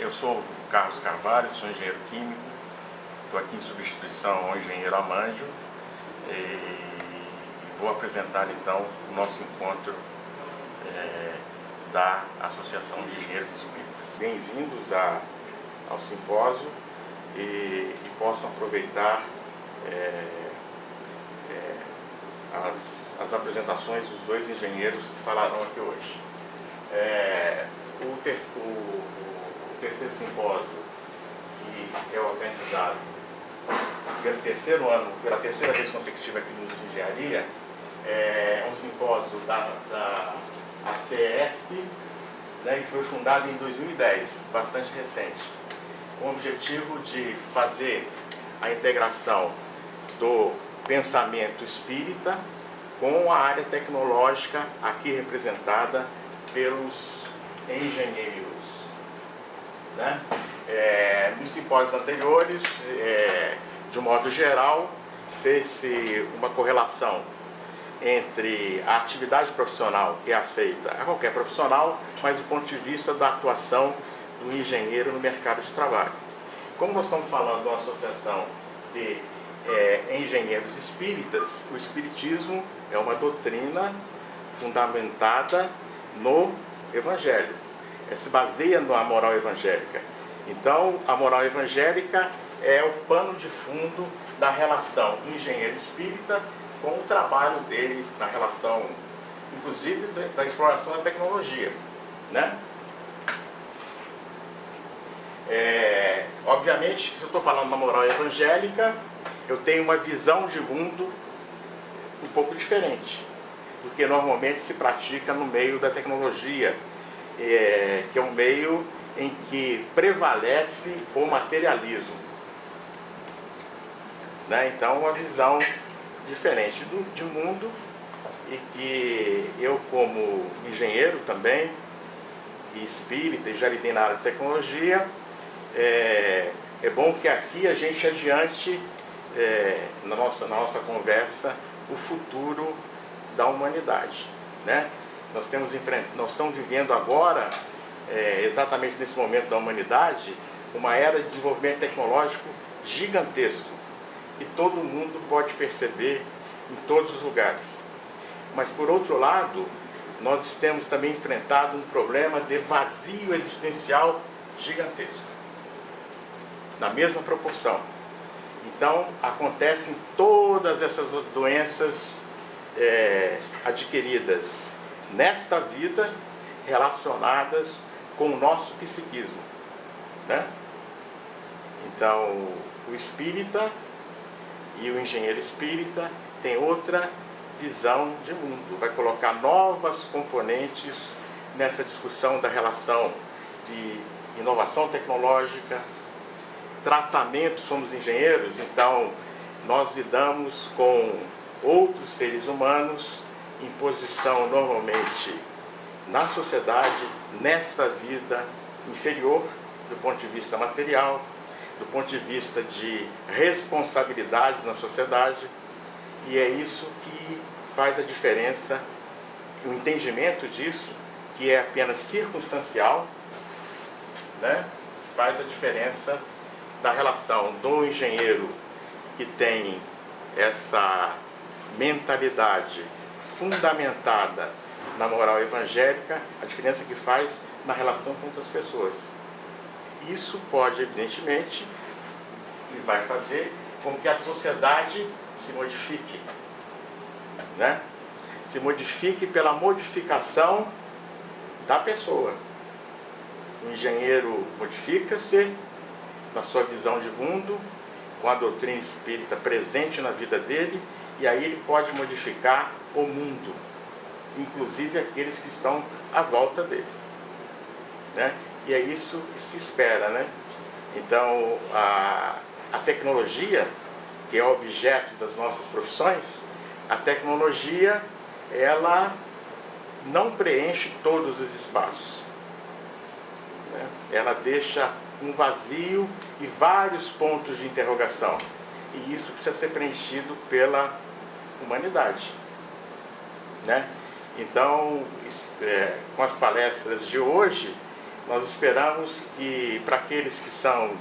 Eu sou o Carlos Carvalho, sou engenheiro químico, estou aqui em substituição ao engenheiro Amandio e vou apresentar então o nosso encontro da Associação de Engenheiros Espíritas. Bem-vindos ao simpósio e possam aproveitar as apresentações dos dois engenheiros que falarão aqui hoje. O terceiro simpósio, que é organizado pelo terceiro ano, pela terceira vez consecutiva aqui no Instituto de Engenharia, é um simpósio da ACESP, né, que foi fundado em 2010, bastante recente, com o objetivo de fazer a integração do pensamento espírita com a área tecnológica aqui representada pelos engenheiros, né? Nos simpósios anteriores, de um modo geral, fez-se uma correlação entre a atividade profissional que é feita a qualquer profissional, mas do ponto de vista da atuação do engenheiro no mercado de trabalho. Como nós estamos falando de uma associação de engenheiros espíritas, o espiritismo é uma doutrina fundamentada no Evangelho, se baseia na moral evangélica. Então, a moral evangélica é o pano de fundo da relação do engenheiro espírita com o trabalho dele na relação, inclusive, da exploração da tecnologia, né? Obviamente, se eu estou falando na moral evangélica, eu tenho uma visão de mundo um pouco diferente do que normalmente se pratica no meio da tecnologia, que é um meio em que prevalece o materialismo, né? Então, uma visão diferente de mundo, e que eu, como engenheiro também, e espírita, e já lidei na área de tecnologia, é bom que aqui a gente adiante, na nossa conversa, o futuro da humanidade, né? Nós estamos vivendo agora, exatamente nesse momento da humanidade, uma era de desenvolvimento tecnológico gigantesco, que todo mundo pode perceber em todos os lugares. Mas, por outro lado, nós temos também enfrentado um problema de vazio existencial gigantesco, na mesma proporção. Então, acontecem todas essas doenças adquiridas nesta vida, relacionadas com o nosso psiquismo, né? Então, o espírita e o engenheiro espírita tem outra visão de mundo, vai colocar novas componentes nessa discussão da relação de inovação tecnológica, tratamento. Somos engenheiros, então nós lidamos com outros seres humanos em posição normalmente na sociedade, nesta vida inferior do ponto de vista material, do ponto de vista de responsabilidades na sociedade, e é isso que faz a diferença, o entendimento disso, que é apenas circunstancial, né? Faz a diferença da relação do engenheiro que tem essa mentalidade fundamentada na moral evangélica, a diferença que faz na relação com outras pessoas. Isso pode, evidentemente, e vai fazer com que a sociedade se modifique, né? Se modifique pela modificação da pessoa. O engenheiro modifica-se na sua visão de mundo, com a doutrina espírita presente na vida dele, e aí ele pode modificar o mundo, inclusive aqueles que estão à volta dele, né? E é isso que se espera, né? Então, a tecnologia, que é objeto das nossas profissões, a tecnologia, ela não preenche todos os espaços, né? Ela deixa um vazio e vários pontos de interrogação, e isso precisa ser preenchido pela humanidade, né? Então, com as palestras de hoje, nós esperamos que, para aqueles que são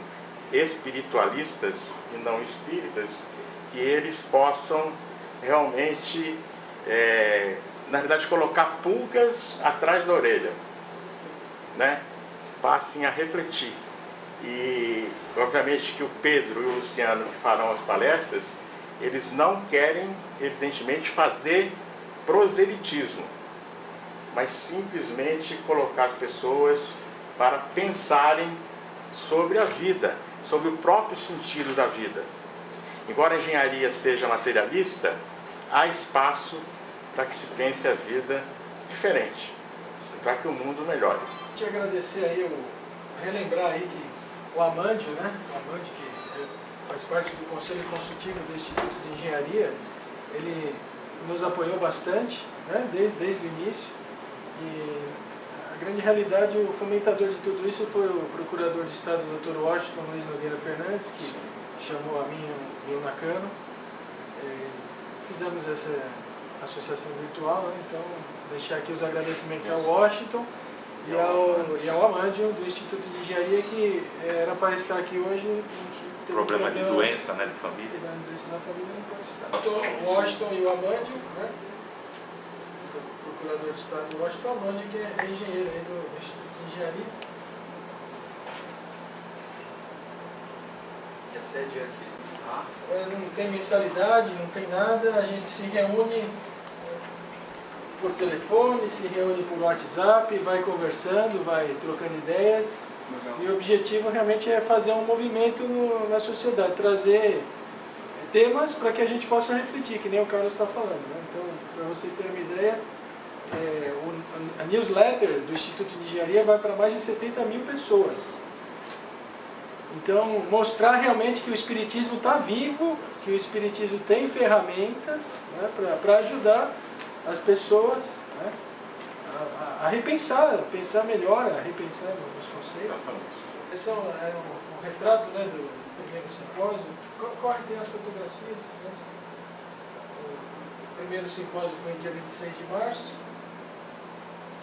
espiritualistas e não espíritas, que eles possam realmente, na verdade, colocar pulgas atrás da orelha, né? Passem a refletir. E, obviamente, que o Pedro e o Luciano, que farão as palestras, eles não querem, evidentemente, fazer proselitismo, mas simplesmente colocar as pessoas para pensarem sobre a vida, sobre o próprio sentido da vida. Embora a engenharia seja materialista, há espaço para que se pense a vida diferente, para que o mundo melhore. Te agradecer aí, relembrar aí que o Amandio, né? O Amandio, que faz parte do Conselho Consultivo do Instituto de Engenharia, ele nos apoiou bastante, né? Desde o início. E a grande realidade, o fomentador de tudo isso foi o Procurador de Estado, Dr. Washington Luiz Nogueira Fernandes, que chamou a mim e o Nakano. Fizemos essa associação virtual, né? Então deixar aqui os agradecimentos ao Washington e ao Amandio do Instituto de Engenharia, que era para estar aqui hoje. Problema de doença, né, de família. Problema de doença na família, não pode estar. Então, o Washington e o Amandio, né? O Procurador de Estado do Washington, o Amandio, que é engenheiro aí do Instituto de Engenharia. E a sede é aqui? Não tem mensalidade, não tem nada, a gente se reúne por telefone, se reúne por WhatsApp, vai conversando, vai trocando ideias. Legal. E o objetivo realmente é fazer um movimento na sociedade, trazer temas para que a gente possa refletir, que nem o Carlos está falando, né? Então, para vocês terem uma ideia, a newsletter do Instituto de Engenharia vai para mais de 70 mil pessoas. Então, mostrar realmente que o Espiritismo está vivo, que o Espiritismo tem ferramentas, né, para ajudar as pessoas, né, a repensar, pensar melhor, a repensar nos conceitos. Esse é um retrato, né, do primeiro simpósio. Corre, tem as fotografias. Né? O primeiro simpósio foi no dia 26 de março.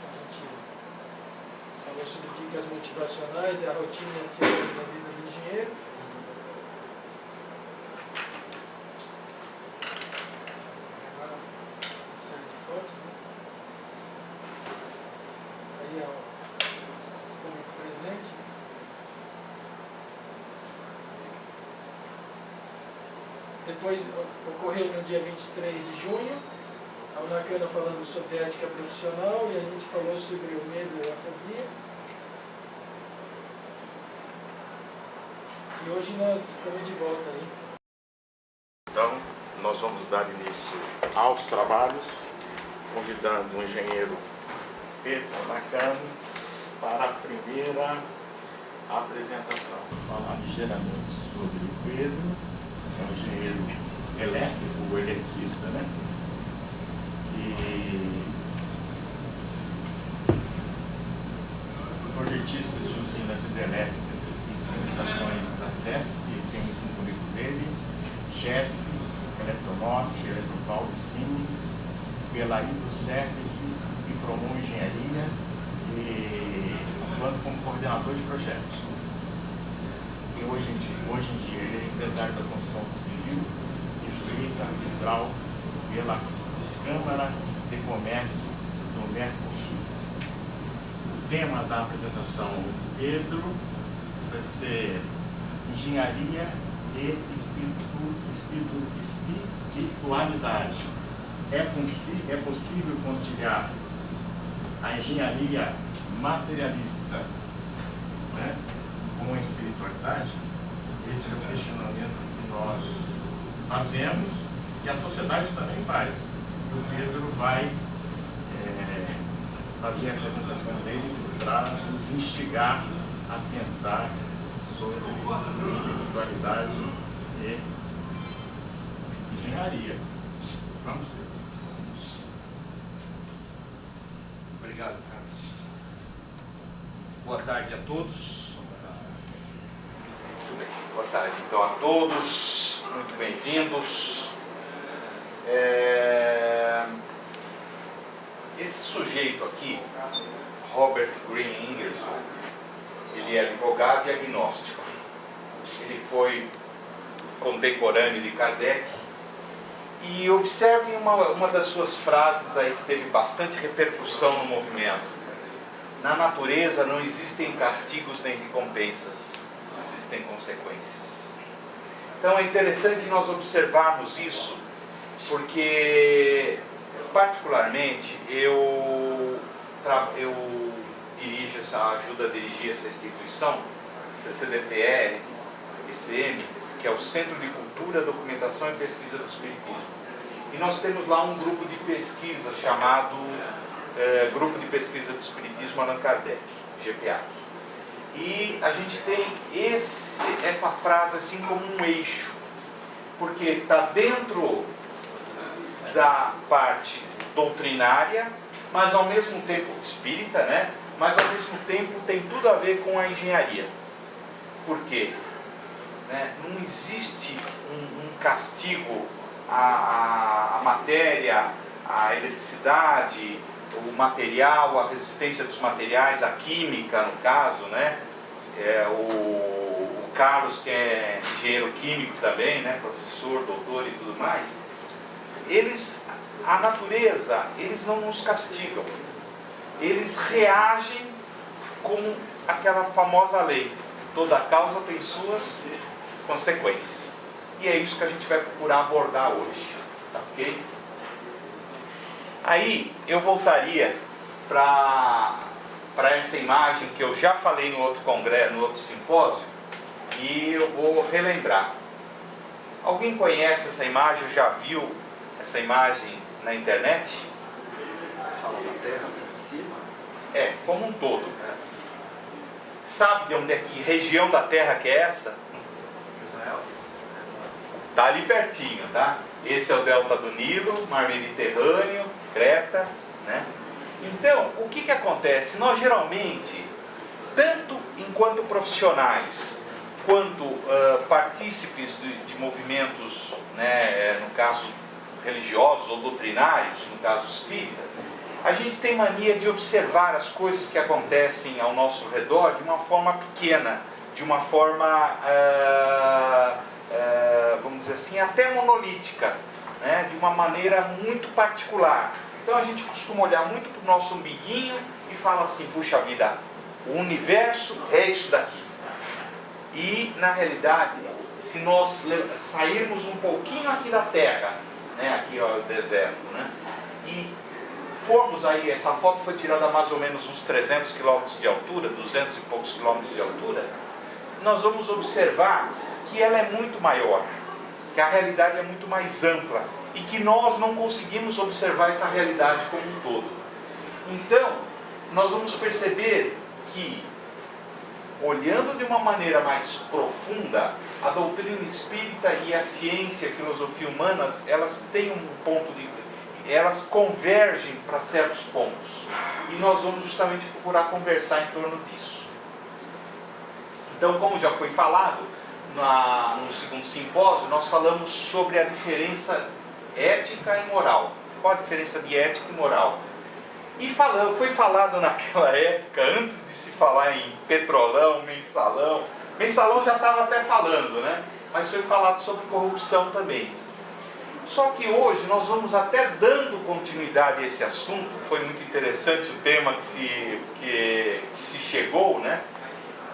A gente falou sobre dicas motivacionais e a rotina e a ciência da vida do engenheiro. Agora, uma série de fotos. Né? Aí é o público presente. Depois ocorreu no dia 23 de junho, a Nakano falando sobre ética profissional e a gente falou sobre o medo e a fobia. E hoje nós estamos de volta aí. Então, nós vamos dar início aos trabalhos, convidando o engenheiro Pedro Nakano para a primeira apresentação. Vou falar ligeiramente sobre o Pedro. É um engenheiro elétrico, eletricista, né? E projetista de usinas hidrelétricas e subestações da CESP, tem isso no currículo dele, CHESF, Eletronorte, Eletropaulo Siemens, pela Hidroservice e Promon Engenharia, e atuando como coordenador de projetos. E hoje em dia ele é empresário da construção civil e juiz arbitral pela Câmara de Comércio do Mercosul. O tema da apresentação do Pedro vai ser engenharia e espiritualidade. É possível conciliar a engenharia materialista, né, com a espiritualidade? Esse é o questionamento que nós fazemos e a sociedade também faz. E o Pedro vai fazer a apresentação dele para nos instigar a pensar sobre espiritualidade e engenharia. Vamos ver. Obrigado, Carlos. Boa tarde a todos. Muito bem. Boa tarde, então, a todos. Muito bem-vindos. esse sujeito aqui, Robert Greene Ingersoll, ele é advogado e agnóstico. Ele foi contemporâneo de Kardec. E observem uma das suas frases aí que teve bastante repercussão no movimento. Na natureza não existem castigos nem recompensas, existem consequências. Então é interessante nós observarmos isso, porque particularmente eu ajudo a dirigir essa instituição, CCDPR, ECM, que é o Centro de Cultura, Documentação e Pesquisa do Espiritismo. E nós temos lá um grupo de pesquisa chamado Grupo de Pesquisa do Espiritismo Allan Kardec, GPA. E a gente tem essa frase assim como um eixo, porque está dentro da parte doutrinária, mas ao mesmo tempo espírita, né? Mas ao mesmo tempo tem tudo a ver com a engenharia. Por quê? Não existe um castigo à matéria, à eletricidade, o material, a resistência dos materiais, a química no caso, né? O Carlos, que é engenheiro químico também, né? Professor, doutor e tudo mais, a natureza, eles não nos castigam, eles reagem com aquela famosa lei: toda causa tem suas consequências. E é isso que a gente vai procurar abordar hoje, tá ok? Aí eu voltaria para essa imagem que eu já falei no outro congresso, no outro simpósio, e eu vou relembrar. Alguém conhece essa imagem, ou já viu essa imagem na internet? Você fala da Terra assim em cima? Como um todo. Sabe de onde é que região da Terra que é essa? Israel. Está ali pertinho, tá? Esse é o delta do Nilo, Mar Mediterrâneo, Creta, né? Então, o que acontece? Nós geralmente, tanto enquanto profissionais, quanto partícipes de movimentos, né, no caso religiosos ou doutrinários, no caso espírita, a gente tem mania de observar as coisas que acontecem ao nosso redor de uma forma pequena, de uma forma, vamos dizer assim, até monolítica, né? De uma maneira muito particular. Então a gente costuma olhar muito para o nosso umbiguinho e fala assim: puxa vida, o universo é isso daqui. E na realidade, se nós sairmos um pouquinho aqui da Terra, né? Aqui ó, o deserto, né? E formos aí, essa foto foi tirada a mais ou menos uns 300 quilômetros de altura, 200 e poucos quilômetros de altura, nós vamos observar que ela é muito maior, que a realidade é muito mais ampla e que nós não conseguimos observar essa realidade como um todo. Então, nós vamos perceber que, olhando de uma maneira mais profunda, a doutrina espírita e a ciência e a filosofia humanas, elas têm um ponto de... elas convergem para certos pontos. E nós vamos justamente procurar conversar em torno disso. Então, como já foi falado, no segundo simpósio, nós falamos sobre a diferença ética e moral. Qual a diferença de ética e moral? E foi falado naquela época, antes de se falar em petrolão, mensalão. Mensalão já estava até falando, né? Mas foi falado sobre corrupção também. Só que hoje nós vamos até dando continuidade a esse assunto. Foi muito interessante o tema que se chegou, né?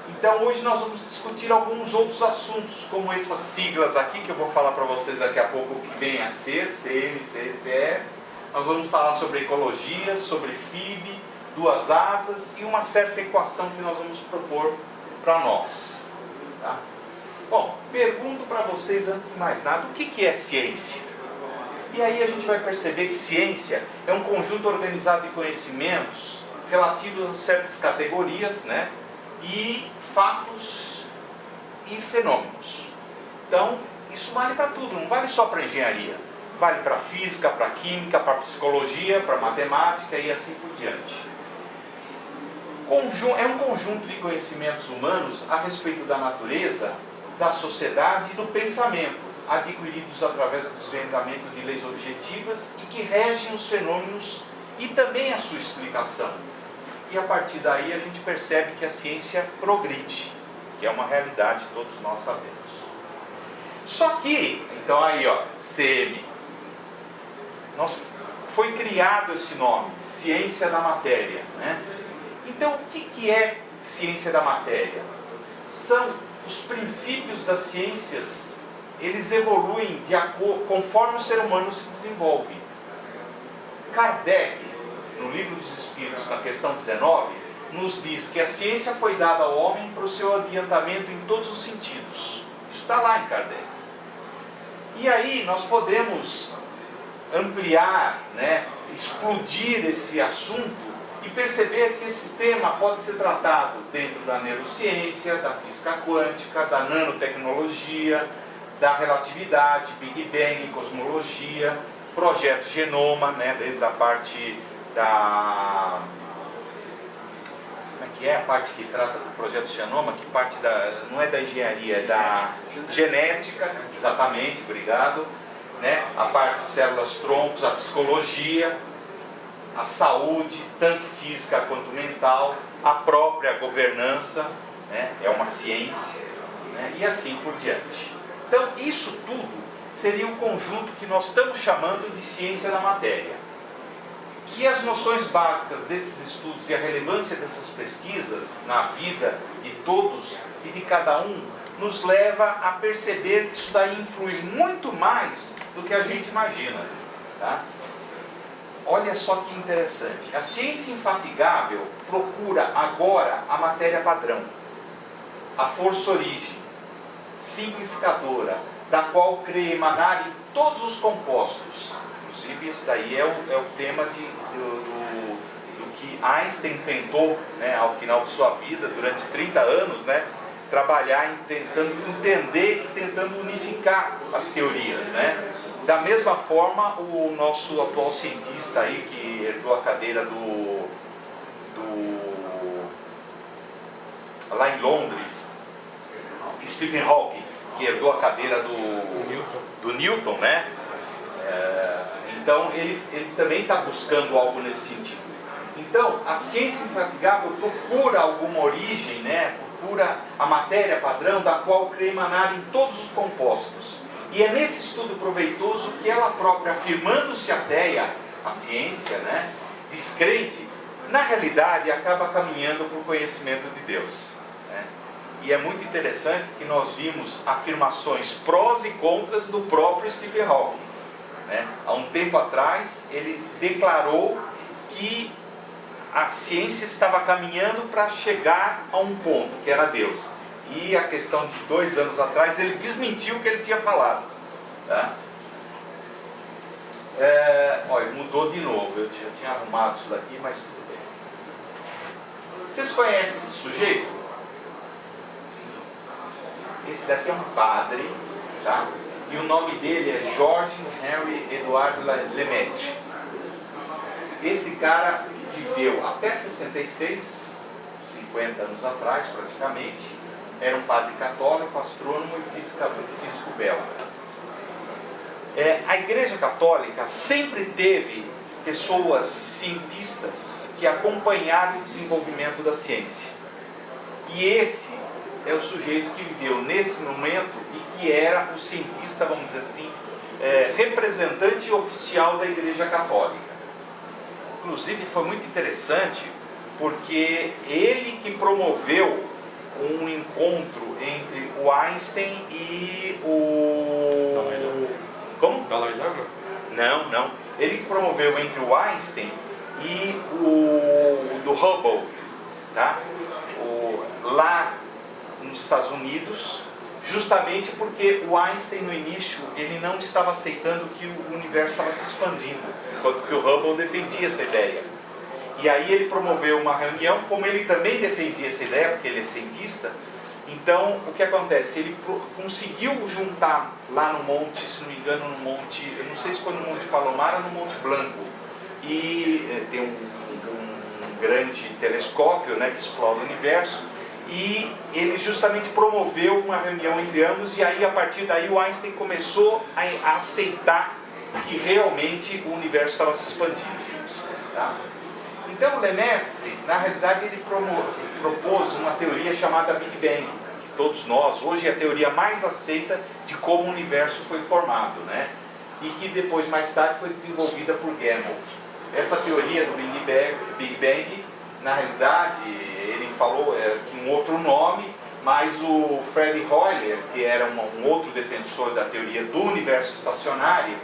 Então hoje nós vamos discutir alguns outros assuntos, como essas siglas aqui, que eu vou falar para vocês daqui a pouco o que vem a ser, CM, CSS. Nós vamos falar sobre ecologia, sobre FIB, duas asas e uma certa equação que nós vamos propor para nós. Tá? Bom, pergunto para vocês antes de mais nada, o que é ciência? E aí a gente vai perceber que ciência é um conjunto organizado de conhecimentos relativos a certas categorias, né? E fatos e fenômenos. Então, isso vale para tudo, não vale só para engenharia. Vale para física, para química, para psicologia, para matemática e assim por diante. É um conjunto de conhecimentos humanos a respeito da natureza, da sociedade e do pensamento, adquiridos através do desvendamento de leis objetivas e que regem os fenômenos e também a sua explicação. E a partir daí a gente percebe que a ciência progride, que é uma realidade, todos nós sabemos. Só que, então aí ó, CM, foi criado esse nome, ciência da matéria, né? Então o que é ciência da matéria? São os princípios das ciências, eles evoluem conforme o ser humano se desenvolve. Kardec, no Livro dos Espíritos, na questão 19, nos diz que a ciência foi dada ao homem para o seu adiantamento em todos os sentidos. Isso está lá em Kardec. E aí nós podemos ampliar, né, explodir esse assunto e perceber que esse tema pode ser tratado dentro da neurociência, da física quântica, da nanotecnologia, da relatividade, Big Bang, cosmologia, projeto genoma, né, dentro da parte da... Como é que é a parte que trata do projeto genoma? Que parte da... não é da engenharia, é da genética, exatamente, obrigado. Né? A parte de células-troncos, a psicologia, a saúde, tanto física quanto mental, a própria governança, né? É uma ciência, né? E assim por diante. Então, isso tudo seria um conjunto que nós estamos chamando de ciência da matéria. E as noções básicas desses estudos e a relevância dessas pesquisas na vida de todos e de cada um nos leva a perceber que isso daí influi muito mais do que a gente imagina, tá? Olha só que interessante. A ciência infatigável procura agora a matéria padrão, a força origem, simplificadora, da qual crê emanar em todos os compostos. Inclusive esse daí é o tema do que Einstein tentou, né, ao final de sua vida, durante 30 anos, né, trabalhar tentando entender e tentando unificar as teorias, né? Da mesma forma, o nosso atual cientista aí, que herdou a cadeira lá em Londres, Stephen Hawking, que herdou a cadeira do Newton, né? Então ele também está buscando algo nesse sentido. Então a ciência infatigável procura alguma origem, né? Procura a matéria padrão da qual crê emanar em todos os compostos. E é nesse estudo proveitoso que ela própria, afirmando-se ateia, a ciência, né, descrente, na realidade acaba caminhando para o conhecimento de Deus, né? E é muito interessante que nós vimos afirmações prós e contras do próprio Stephen Hawking, né? Há um tempo atrás ele declarou que a ciência estava caminhando para chegar a um ponto, que era Deus. E a questão de 2 anos atrás ele desmentiu o que ele tinha falado, tá? Olha, mudou de novo. Eu já tinha arrumado isso daqui, mas tudo bem. Vocês conhecem esse sujeito? Esse daqui é um padre, tá? E o nome dele é George Henry Edward Lemaitre. Esse cara viveu até 66, 50 anos atrás praticamente. Era um padre católico, astrônomo e físico belga. A Igreja Católica sempre teve pessoas cientistas que acompanharam o desenvolvimento da ciência. E esse é o sujeito que viveu nesse momento e que era o cientista, vamos dizer assim, representante oficial da Igreja Católica. Inclusive foi muito interessante porque ele que promoveu um encontro entre o Einstein e o... Como? Não. Ele que promoveu entre o Einstein e o do Hubble, tá? Lá nos Estados Unidos, justamente porque o Einstein no início ele não estava aceitando que o universo estava se expandindo, enquanto que o Hubble defendia essa ideia. E aí ele promoveu uma reunião, como ele também defendia essa ideia, porque ele é cientista. Então, o que acontece? Ele conseguiu juntar lá no monte, se não me engano, no monte, eu não sei se foi no Monte Palomar ou no Monte Blanco, e tem um grande telescópio, né, que explora o universo, e ele justamente promoveu uma reunião entre ambos, e aí a partir daí o Einstein começou a aceitar que realmente o universo estava se expandindo. Tá? Então o Lemaitre, na realidade, ele propôs uma teoria chamada Big Bang, que todos nós, hoje é a teoria mais aceita de como o universo foi formado, né? E que depois, mais tarde, foi desenvolvida por Gamow. Essa teoria do Big Bang, na realidade, ele falou, tinha um outro nome, mas o Fred Hoyle, que era um outro defensor da teoria do universo estacionário,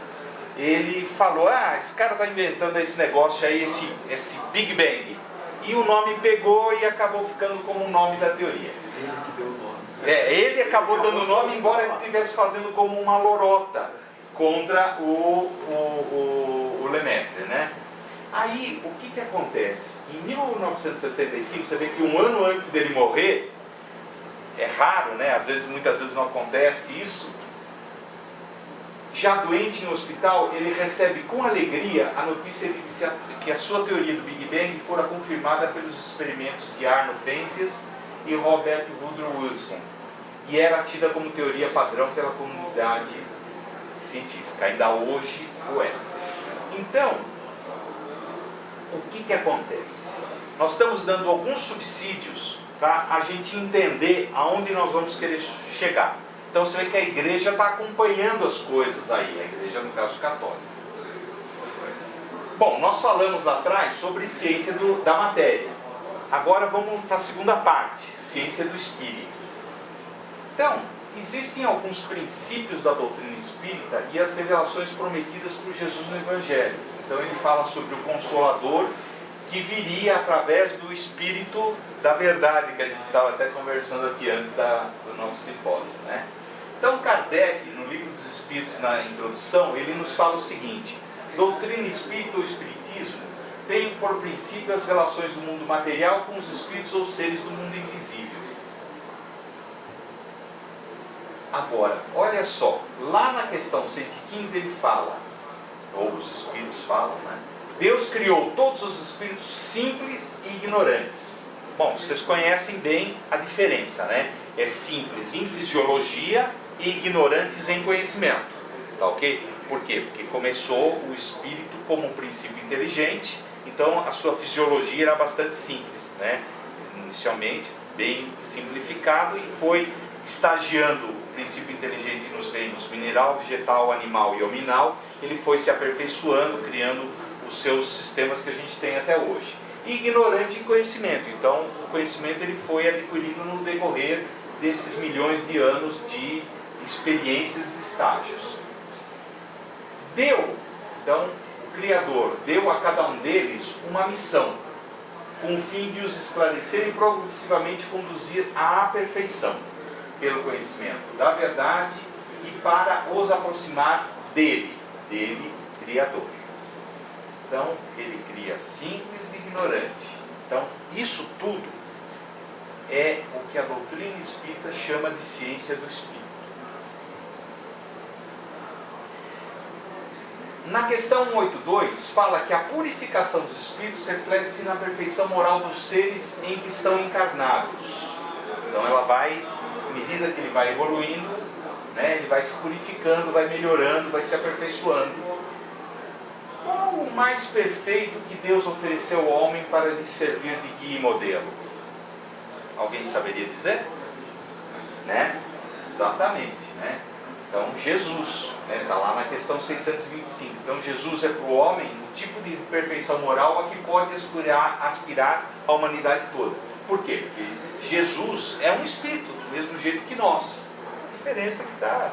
ele falou, esse cara está inventando esse negócio aí, esse Big Bang. E o nome pegou e acabou ficando como o nome da teoria. Ele que deu o nome. Ele acabou dando o nome, embora ele estivesse fazendo como uma lorota contra o Lemaitre, né? Aí, o que acontece? Em 1965, você vê que um ano antes dele morrer, é raro, né? Muitas vezes não acontece isso. Já doente no hospital, ele recebe com alegria a notícia de que a sua teoria do Big Bang fora confirmada pelos experimentos de Arno Penzias e Robert Woodrow Wilson, e era tida como teoria padrão pela comunidade científica, ainda hoje o é. Então, o que acontece? Nós estamos dando alguns subsídios para a gente entender aonde nós vamos querer chegar. Então você vê que a igreja está acompanhando as coisas aí, a igreja no caso católica. Bom, nós falamos lá atrás sobre ciência da matéria. Agora vamos para a segunda parte, ciência do espírito. Então, existem alguns princípios da doutrina espírita e as revelações prometidas por Jesus no Evangelho. Então ele fala sobre o Consolador, que viria através do Espírito da Verdade, que a gente estava até conversando aqui antes do nosso simpósio, né? Então Kardec, no Livro dos Espíritos, na introdução, ele nos fala o seguinte: doutrina espírita ou espiritismo tem por princípio as relações do mundo material com os espíritos ou seres do mundo invisível. Agora, olha só, lá na questão 115 ele fala, ou os espíritos falam, né? Deus criou todos os espíritos simples e ignorantes. Bom, vocês conhecem bem a diferença, né? É simples em fisiologia e ignorantes em conhecimento. Tá ok? Por quê? Porque começou o espírito como um princípio inteligente, então a sua fisiologia era bastante simples, né? Inicialmente, bem simplificado, e foi estagiando o princípio inteligente nos reinos mineral, vegetal, animal e hominal. Ele foi se aperfeiçoando, criando os seus sistemas que a gente tem até hoje. E ignorante em conhecimento. Então, o conhecimento ele foi adquirido no decorrer desses milhões de anos de experiências e estágios. Então, o Criador deu a cada um deles uma missão, com o fim de os esclarecer e progressivamente conduzir à perfeição, pelo conhecimento da verdade e para os aproximar dele, Criador. Então, ele cria simples e ignorante. Então, isso tudo é o que a doutrina espírita chama de ciência do espírito. Na questão 182, fala que a purificação dos espíritos reflete-se na perfeição moral dos seres em que estão encarnados. Então, ela vai, à medida que ele vai evoluindo, né, ele vai se purificando, vai melhorando, vai se aperfeiçoando. Qual o mais perfeito que Deus ofereceu ao homem para lhe servir de guia e modelo? Alguém saberia dizer? Né? Exatamente, né? Então Jesus, está lá na questão 625. Então Jesus é para o homem o tipo de perfeição moral a que pode aspirar a humanidade toda. Por quê? Porque Jesus é um espírito, do mesmo jeito que nós. A diferença é que está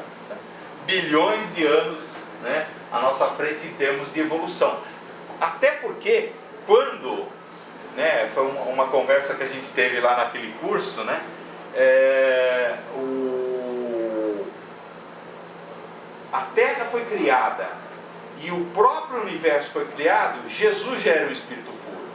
bilhões de anos, né, à nossa frente em termos de evolução. Até porque, quando, né, foi uma conversa que a gente teve lá naquele curso, né, a Terra foi criada e o próprio universo foi criado, Jesus já era um espírito puro.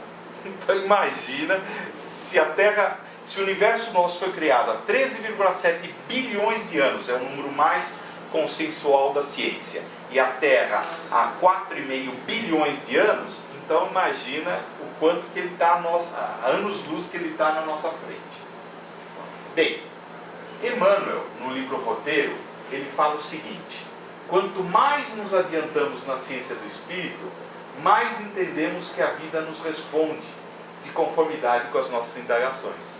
Então imagina se o universo nosso foi criado há 13,7 bilhões de anos, é o número mais consensual da ciência, e a Terra há 4,5 bilhões de anos, então imagina o quanto que ele está a anos-luz que ele está na nossa frente. Bem, Emmanuel, no livro Roteiro, ele fala o seguinte: quanto mais nos adiantamos na ciência do espírito, mais entendemos que a vida nos responde de conformidade com as nossas indagações.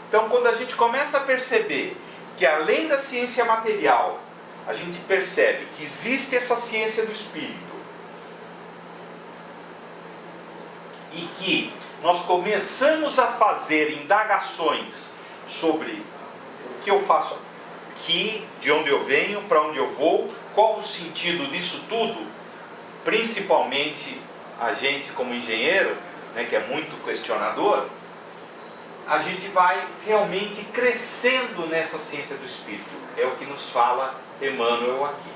Então, quando a gente começa a perceber que além da ciência material, a gente percebe que existe essa ciência do espírito e que nós começamos a fazer indagações sobre o que eu faço aqui, de onde eu venho, para onde eu vou, qual o sentido disso tudo, principalmente a gente como engenheiro, né, que é muito questionador, a gente vai realmente crescendo nessa ciência do espírito. É o que nos fala Emmanuel aqui.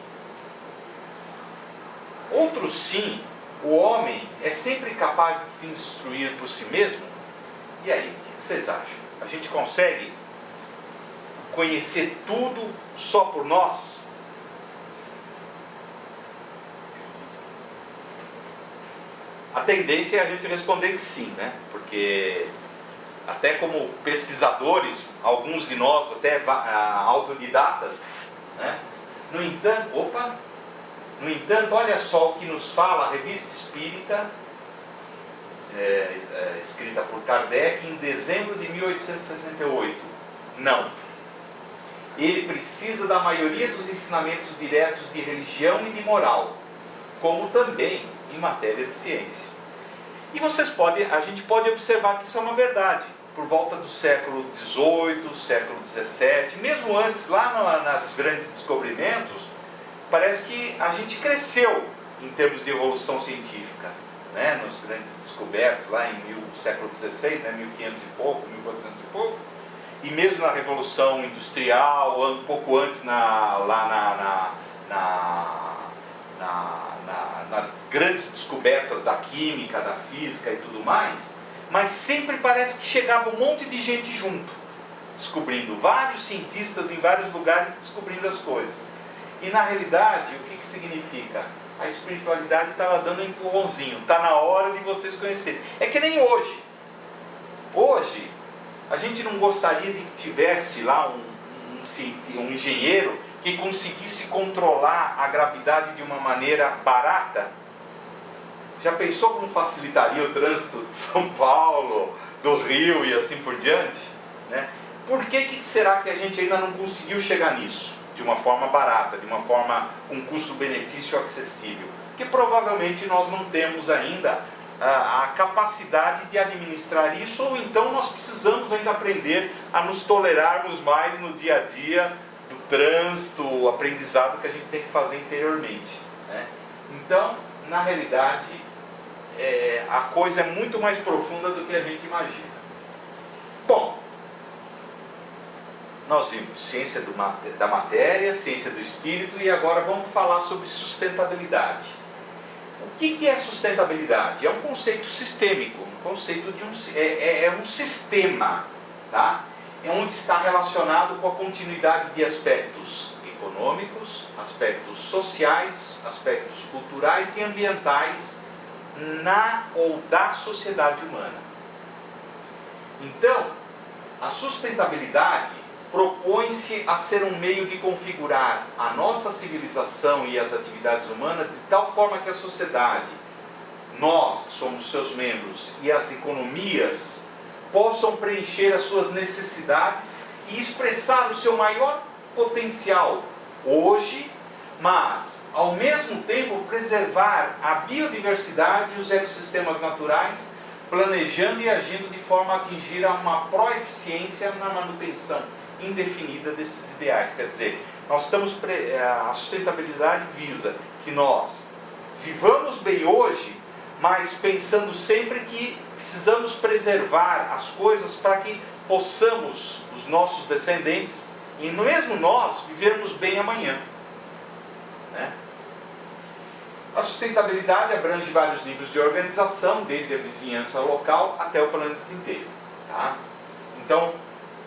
Outro sim, o homem é sempre capaz de se instruir por si mesmo? E aí, o que vocês acham? A gente consegue conhecer tudo só por nós? A tendência é a gente responder que sim, né? Porque até como pesquisadores, alguns de nós até autodidatas, né? No entanto, olha só o que nos fala a Revista Espírita, escrita por Kardec em dezembro de 1868. Não. Ele precisa da maioria dos ensinamentos diretos de religião e de moral, como também em matéria de ciência. E a gente pode observar que isso é uma verdade. Por volta do século XVIII, século XVII, mesmo antes, lá nos grandes descobrimentos, parece que a gente cresceu em termos de evolução científica, né? Nos grandes descobertas, lá em século XVI, né? 1500 e pouco, 1400 e pouco, e mesmo na Revolução Industrial, um pouco antes nas grandes descobertas da química, da física e tudo mais, mas sempre parece que chegava um monte de gente junto, descobrindo, vários cientistas em vários lugares descobrindo as coisas. E na realidade, o que significa? A espiritualidade estava dando um empurrãozinho, está na hora de vocês conhecerem. É que nem hoje. Hoje, a gente não gostaria de que tivesse lá um engenheiro que conseguisse controlar a gravidade de uma maneira barata. Já pensou como facilitaria o trânsito de São Paulo, do Rio e assim por diante? Né? Por que será que a gente ainda não conseguiu chegar nisso? De uma forma barata, de uma forma com custo-benefício acessível? Porque provavelmente nós não temos ainda a capacidade de administrar isso, ou então nós precisamos ainda aprender a nos tolerarmos mais no dia a dia do trânsito, o aprendizado que a gente tem que fazer interiormente, né? Então, na realidade, a coisa é muito mais profunda do que a gente imagina. Bom, nós vimos ciência da matéria, ciência do espírito, e agora vamos falar sobre sustentabilidade. O que é sustentabilidade? É um conceito sistêmico, um conceito de um sistema, tá? É onde está relacionado com a continuidade de aspectos econômicos, aspectos sociais, aspectos culturais e ambientais na ou da sociedade humana. Então, a sustentabilidade propõe-se a ser um meio de configurar a nossa civilização e as atividades humanas de tal forma que a sociedade, nós que somos seus membros, e as economias possam preencher as suas necessidades e expressar o seu maior potencial hoje, mas ao mesmo tempo preservar a biodiversidade e os ecossistemas naturais, planejando e agindo de forma a atingir uma proeficiência na manutenção indefinida desses ideais. Quer dizer, a sustentabilidade visa que nós vivamos bem hoje, mas pensando sempre que precisamos preservar as coisas para que possamos, os nossos descendentes, e mesmo nós, vivermos bem amanhã, né? A sustentabilidade abrange vários níveis de organização, desde a vizinhança local até o planeta inteiro, tá? Então,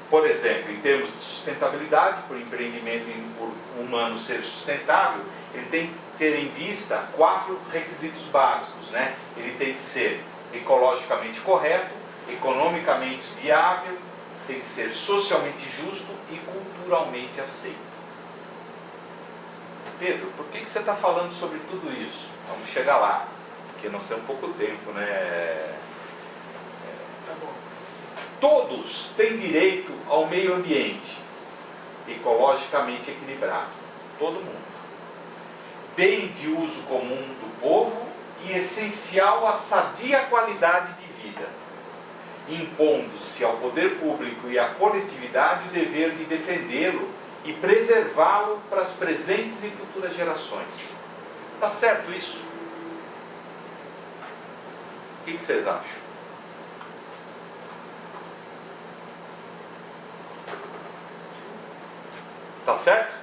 por exemplo, em termos de sustentabilidade, para o empreendimento humano ser sustentável, ele tem que ter em vista 4 requisitos básicos, né? Ele tem que ser ecologicamente correto, economicamente viável, tem que ser socialmente justo e culturalmente aceito. Pedro, por que você está falando sobre tudo isso? Vamos chegar lá. porque nós temos pouco tempo, né? Tá bom. Todos têm direito ao meio ambiente ecologicamente equilibrado. Todo mundo. Bem de uso comum do povo e essencial à sadia qualidade de vida, impondo-se ao poder público e à coletividade o dever de defendê-lo e preservá-lo para as presentes e futuras gerações. Tá certo isso? O que vocês acham? Tá certo?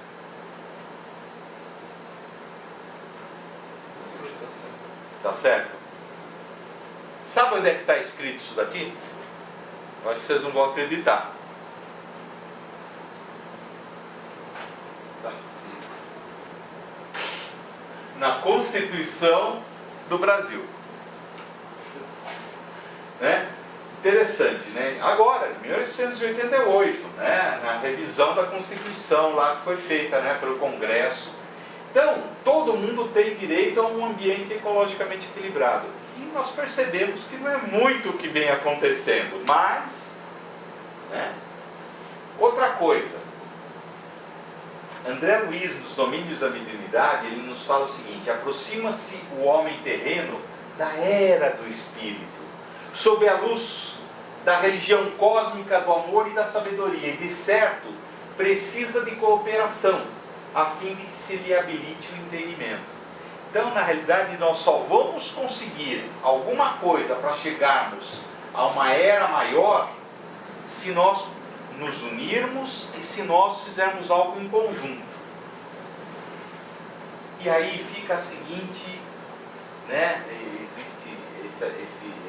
Tá certo? Sabe onde é que está escrito isso daqui? Eu acho que vocês não vão acreditar. Na Constituição do Brasil. Né? Interessante, né? Agora, em 1888, né? Na revisão da Constituição lá que foi feita, né? Pelo Congresso. Então, todo mundo tem direito a um ambiente ecologicamente equilibrado. E nós percebemos que não é muito o que vem acontecendo, mas, né? Outra coisa, André Luiz, nos Domínios da Mediunidade, ele nos fala o seguinte: aproxima-se o homem terreno da era do espírito, sob a luz da religião cósmica do amor e da sabedoria, e de certo precisa de cooperação, a fim de que se lhe habilite o entendimento. Então, na realidade, nós só vamos conseguir alguma coisa para chegarmos a uma era maior se nós nos unirmos e se nós fizermos algo em conjunto. E aí fica a seguinte, né? Existe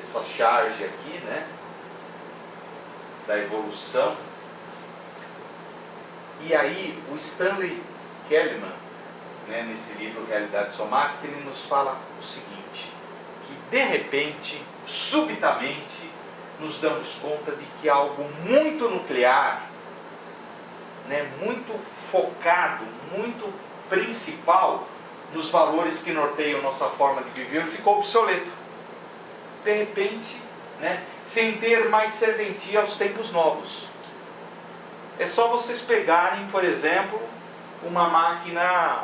essa charge aqui, né? Da evolução. E aí o Stanley Kellyman, né, nesse livro Realidade Somática, ele nos fala o seguinte: que de repente, subitamente, nos damos conta de que algo muito nuclear, né, muito focado, muito principal nos valores que norteiam nossa forma de viver, ficou obsoleto. De repente, né, sem ter mais serventia aos tempos novos. É só vocês pegarem, por exemplo, uma máquina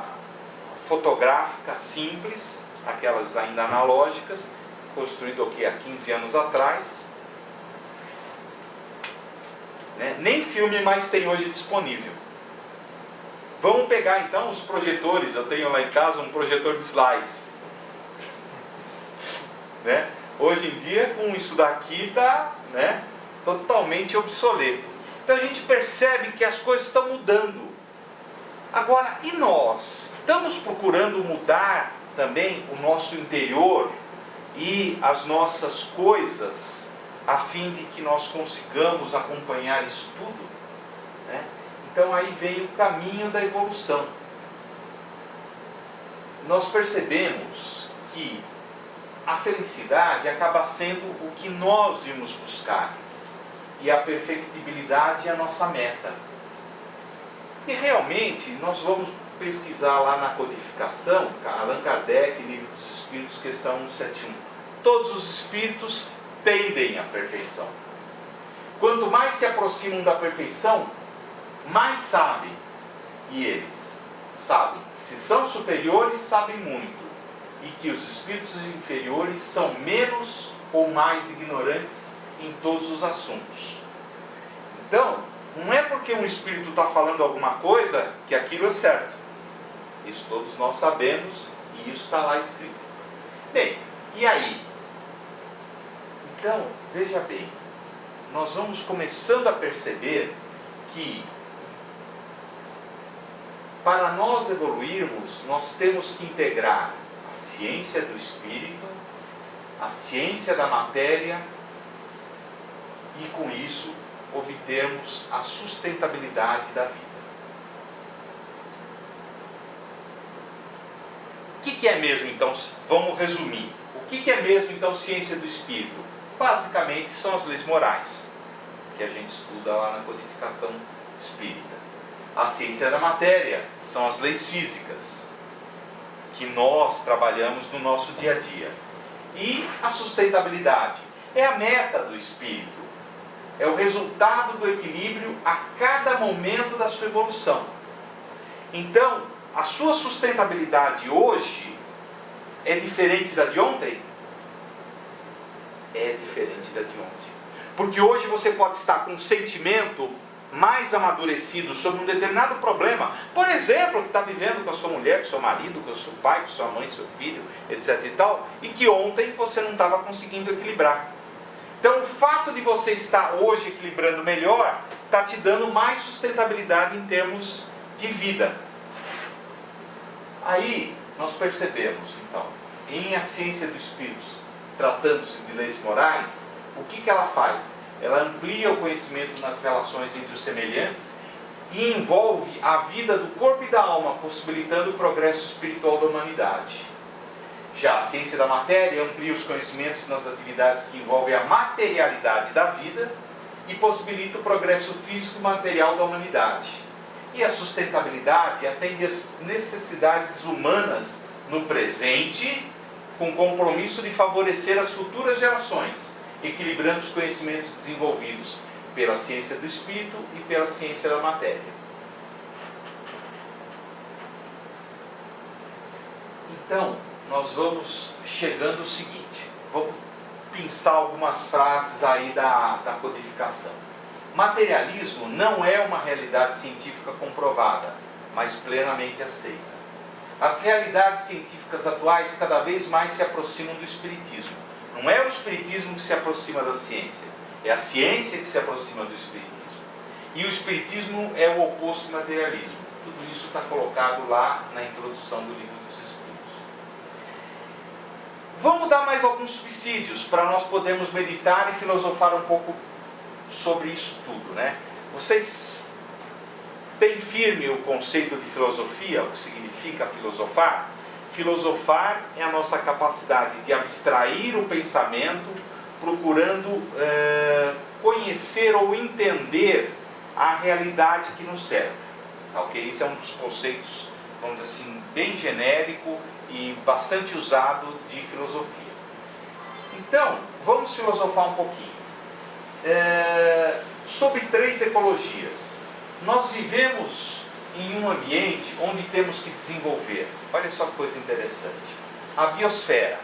fotográfica simples, aquelas ainda analógicas, construída há 15 anos atrás. Né? Nem filme mais tem hoje disponível. Vamos pegar então os projetores. Eu tenho lá em casa um projetor de slides. Né? Hoje em dia, com isso daqui, está, né, totalmente obsoleto. Então a gente percebe que as coisas estão mudando. Agora, e nós? Estamos procurando mudar também o nosso interior e as nossas coisas, a fim de que nós consigamos acompanhar isso tudo? Né? Então aí vem o caminho da evolução. Nós percebemos que a felicidade acaba sendo o que nós vimos buscar, e a perfectibilidade é a nossa meta. E realmente nós vamos pesquisar lá na codificação, Allan Kardec, Livro dos Espíritos, questão 171. Todos os espíritos tendem à perfeição. Quanto mais se aproximam da perfeição, mais sabem. E eles sabem. Se são superiores, sabem muito. E que os espíritos inferiores são menos ou mais ignorantes em todos os assuntos. Então, não é porque um espírito está falando alguma coisa que aquilo é certo. Isso todos nós sabemos e isso está lá escrito. Bem, e aí? Então, veja bem, nós vamos começando a perceber que para nós evoluirmos, nós temos que integrar a ciência do espírito, a ciência da matéria, e com isso obtermos a sustentabilidade da vida. O que é mesmo então? Vamos resumir. O que é mesmo então ciência do espírito? Basicamente são as leis morais, que a gente estuda lá na codificação espírita. A ciência da matéria são as leis físicas, que nós trabalhamos no nosso dia a dia. e a sustentabilidade. É a meta do espírito. É o resultado do equilíbrio a cada momento da sua evolução. Então, a sua sustentabilidade hoje é diferente da de ontem? É diferente da de ontem. Porque hoje você pode estar com um sentimento mais amadurecido sobre um determinado problema. Por exemplo, que está vivendo com a sua mulher, com o seu marido, com o seu pai, com sua mãe, com seu filho, etc. e tal, e que ontem você não estava conseguindo equilibrar. Então, o fato de você estar hoje equilibrando melhor está te dando mais sustentabilidade em termos de vida. Aí, nós percebemos, então, em A Ciência do Espírito, tratando-se de leis morais, o que ela faz? Ela amplia o conhecimento nas relações entre os semelhantes e envolve a vida do corpo e da alma, possibilitando o progresso espiritual da humanidade. Já a ciência da matéria amplia os conhecimentos nas atividades que envolvem a materialidade da vida e possibilita o progresso físico e material da humanidade. E a sustentabilidade atende às necessidades humanas no presente, com compromisso de favorecer as futuras gerações, equilibrando os conhecimentos desenvolvidos pela ciência do espírito e pela ciência da matéria. Então, nós vamos chegando ao seguinte, vamos pensar algumas frases aí da codificação. Materialismo não é uma realidade científica comprovada, mas plenamente aceita. As realidades científicas atuais cada vez mais se aproximam do espiritismo. Não é o espiritismo que se aproxima da ciência, é a ciência que se aproxima do espiritismo. E o espiritismo é o oposto do materialismo. Tudo isso está colocado lá na introdução do Livro dos Espíritos. Vamos dar mais alguns subsídios para nós podermos meditar e filosofar um pouco sobre isso tudo, né? Vocês têm firme o conceito de filosofia, o que significa filosofar? Filosofar é a nossa capacidade de abstrair o pensamento, procurando conhecer ou entender a realidade que nos cerca. Tá, ok? Isso é um dos conceitos, vamos dizer assim, bem genérico e bastante usado de filosofia. Então, vamos filosofar um pouquinho. Sobre 3 ecologias. Nós vivemos em um ambiente onde temos que desenvolver, olha só que coisa interessante, a biosfera,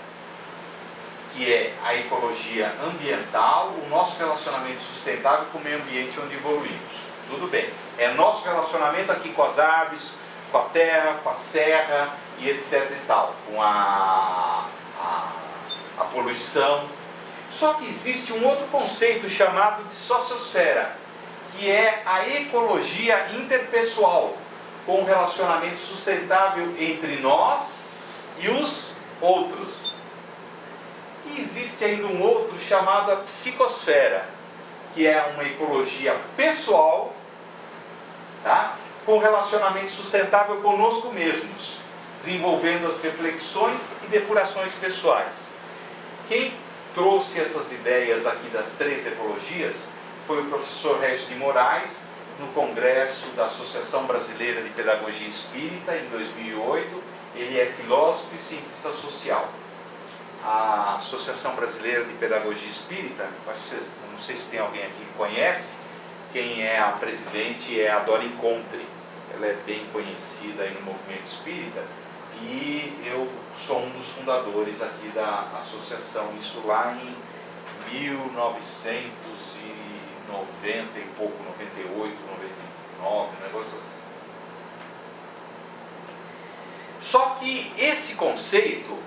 que é a ecologia ambiental, o nosso relacionamento sustentável com o meio ambiente onde evoluímos. Tudo bem, é nosso relacionamento aqui com as árvores, com a terra, com a serra e etc e tal, com a poluição. Só que existe um outro conceito chamado de sociosfera, que é a ecologia interpessoal, com um relacionamento sustentável entre nós e os outros. E existe ainda um outro chamado a psicosfera, que é uma ecologia pessoal, tá? Com relacionamento sustentável conosco mesmos, desenvolvendo as reflexões e depurações pessoais. Quem trouxe essas ideias aqui das 3 ecologias foi o professor Régis de Moraes, no congresso da Associação Brasileira de Pedagogia Espírita, em 2008. Ele é filósofo e cientista social. A Associação Brasileira de Pedagogia Espírita, não sei se tem alguém aqui que conhece, quem é a presidente é a Dora Encontre. Ela é bem conhecida aí no movimento espírita e eu sou um dos fundadores aqui da associação, isso lá em 1990 e pouco, 98, 99, um negócio assim. Só que esse conceito,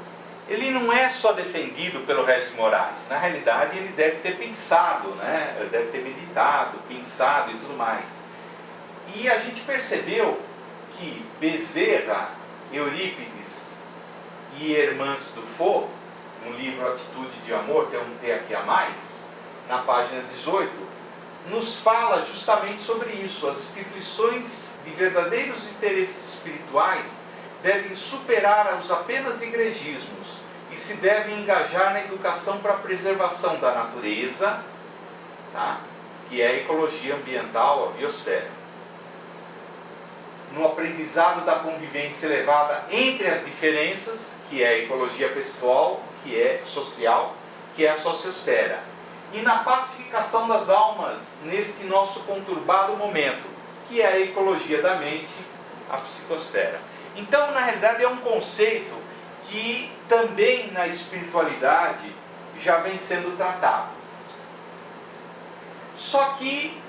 ele não é só defendido pelo Régis Moraes. Na realidade, ele deve ter pensado, né? Ele deve ter meditado, pensado e tudo mais. E a gente percebeu que Bezerra, Eurípides e Hermance Dufault, no livro Atitude de Amor, tem um T aqui a mais, na página 18, nos fala justamente sobre isso. As instituições de verdadeiros interesses espirituais devem superar os apenas igrejismos e se devem engajar na educação para a preservação da natureza, tá? Que é a ecologia ambiental, a biosfera. no aprendizado da convivência elevada entre as diferenças, que é a ecologia pessoal, que é social, que é a sociosfera, e na pacificação das almas neste nosso conturbado momento, que é a ecologia da mente, a psicosfera. Então, na realidade, é um conceito que também na espiritualidade já vem sendo tratado. Só que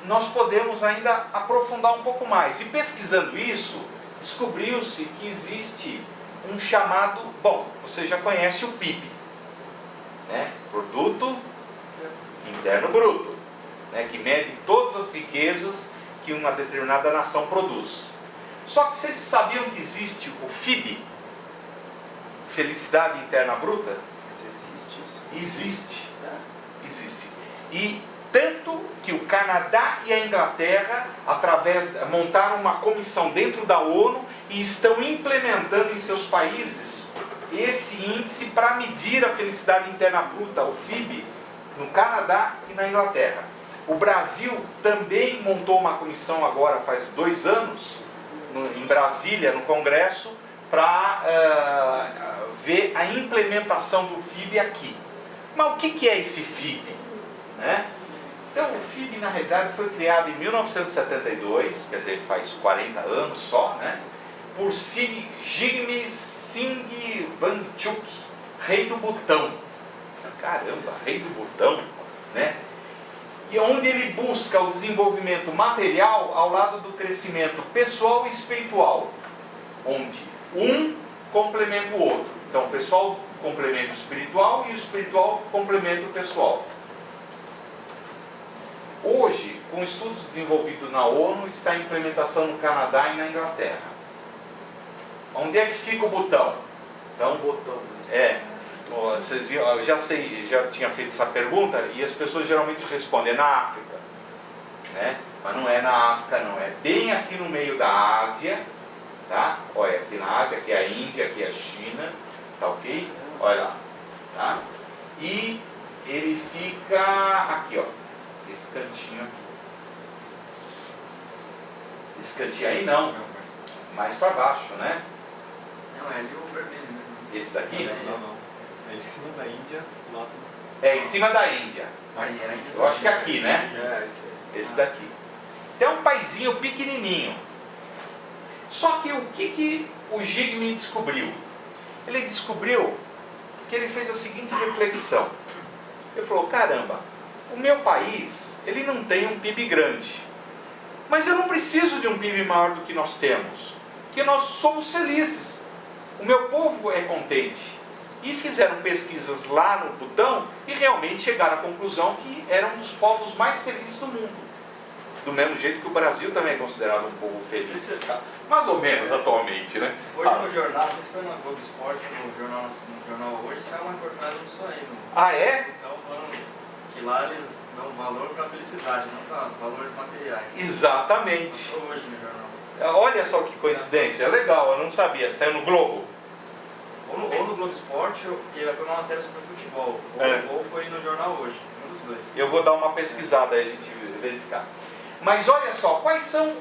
nós podemos ainda aprofundar um pouco mais. E pesquisando isso, descobriu-se que existe um chamado, bom, você já conhece o PIB, né? Produto Interno Bruto, né? Que mede todas as riquezas que uma determinada nação produz. Só que vocês sabiam que existe o FIB, Felicidade Interna Bruta? Mas existe isso? Existe, existe. E tanto que o Canadá e a Inglaterra, montaram uma comissão dentro da ONU e estão implementando em seus países esse índice para medir a felicidade interna bruta, o FIB, no Canadá e na Inglaterra. O Brasil também montou uma comissão agora faz 2 anos, em Brasília, no Congresso, para ver a implementação do FIB aqui. Mas o que é esse FIB? Né? Então, o FIB, na realidade, foi criado em 1972, quer dizer, faz 40 anos só, né? Por Jigme Singh Wangchuk, rei do Butão. Caramba, rei do Butão, né? E onde ele busca o desenvolvimento material ao lado do crescimento pessoal e espiritual, onde um complementa o outro. Então, o pessoal complementa o espiritual e o espiritual complementa o pessoal. Hoje, com estudos desenvolvidos na ONU, está em implementação no Canadá e na Inglaterra. Onde é que fica o Butão? Então, Botão. eu já tinha feito essa pergunta e as pessoas geralmente respondem na África, né? Mas não é na África, não, é bem aqui no meio da Ásia, tá? Olha, aqui na Ásia, aqui é a Índia, aqui é a China, tá ok? Olha lá, tá? E ele fica aqui, ó. Esse cantinho aqui. Esse cantinho aí não, mais para baixo, né? Não, é ali o vermelho, né? Esse daqui? Não. É em cima da Índia, lá. É em cima da Índia. Aí é Eu acho que é aqui, né? É, esse aí. Esse daqui. Então é um paizinho pequenininho. Só que o que o Jigme descobriu? Ele descobriu que ele fez a seguinte reflexão. Ele falou, caramba, o meu país, ele não tem um PIB grande. Mas eu não preciso de um PIB maior do que nós temos. Porque nós somos felizes. O meu povo é contente. E fizeram pesquisas lá no Butão e realmente chegaram à conclusão que era um dos povos mais felizes do mundo. Do mesmo jeito que o Brasil também é considerado um povo feliz. Mais ou menos atualmente, né? Hoje no jornal, não sei se foi na Globo Esporte, no jornal Hoje, saiu uma reportagem disso aí. Ah, é? Então, falando que lá eles dão valor para a felicidade, não para valores materiais. Exatamente. Hoje no jornal. Olha só que coincidência, legal, eu não sabia. Saiu no Globo. Ou no Globo Esporte, porque foi uma matéria sobre futebol. Ou foi no jornal Hoje, um dos dois. Eu vou dar uma pesquisada aí, a gente verificar. Mas olha só, quais são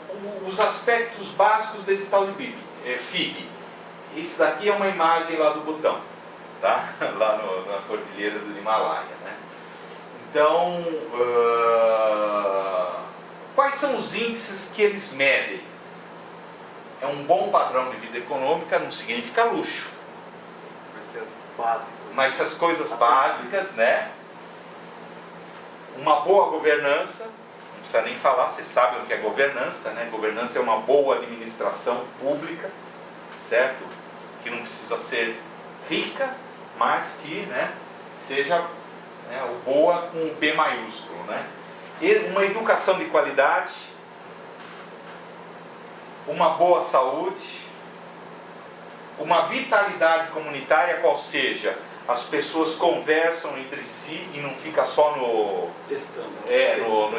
os aspectos básicos desse tal de FIB? Isso daqui é uma imagem lá do Butão, tá? Lá na cordilheira do Himalaia, né? Então, quais são os índices que eles medem? É um bom padrão de vida econômica, não significa luxo. Mas tem as básicas. Mas essas coisas básicas, né? Uma boa governança, não precisa nem falar, vocês sabem o que é governança, né? Governança é uma boa administração pública, certo? Que não precisa ser rica, mas que, né, seja, né, o boa com o B maiúsculo, né? E uma educação de qualidade, uma boa saúde, uma vitalidade comunitária, qual seja, as pessoas conversam entre si e não fica só no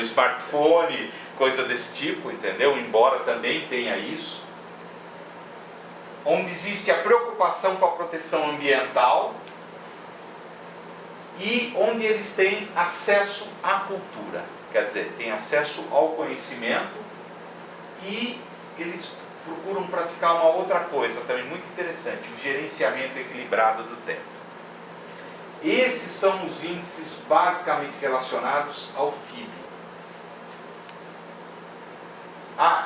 smartphone, coisa desse tipo, entendeu? Embora também tenha isso. Onde existe a preocupação com a proteção ambiental e onde eles têm acesso à cultura. Quer dizer, têm acesso ao conhecimento e eles procuram praticar uma outra coisa também muito interessante, o gerenciamento equilibrado do tempo. Esses são os índices basicamente relacionados ao FIB.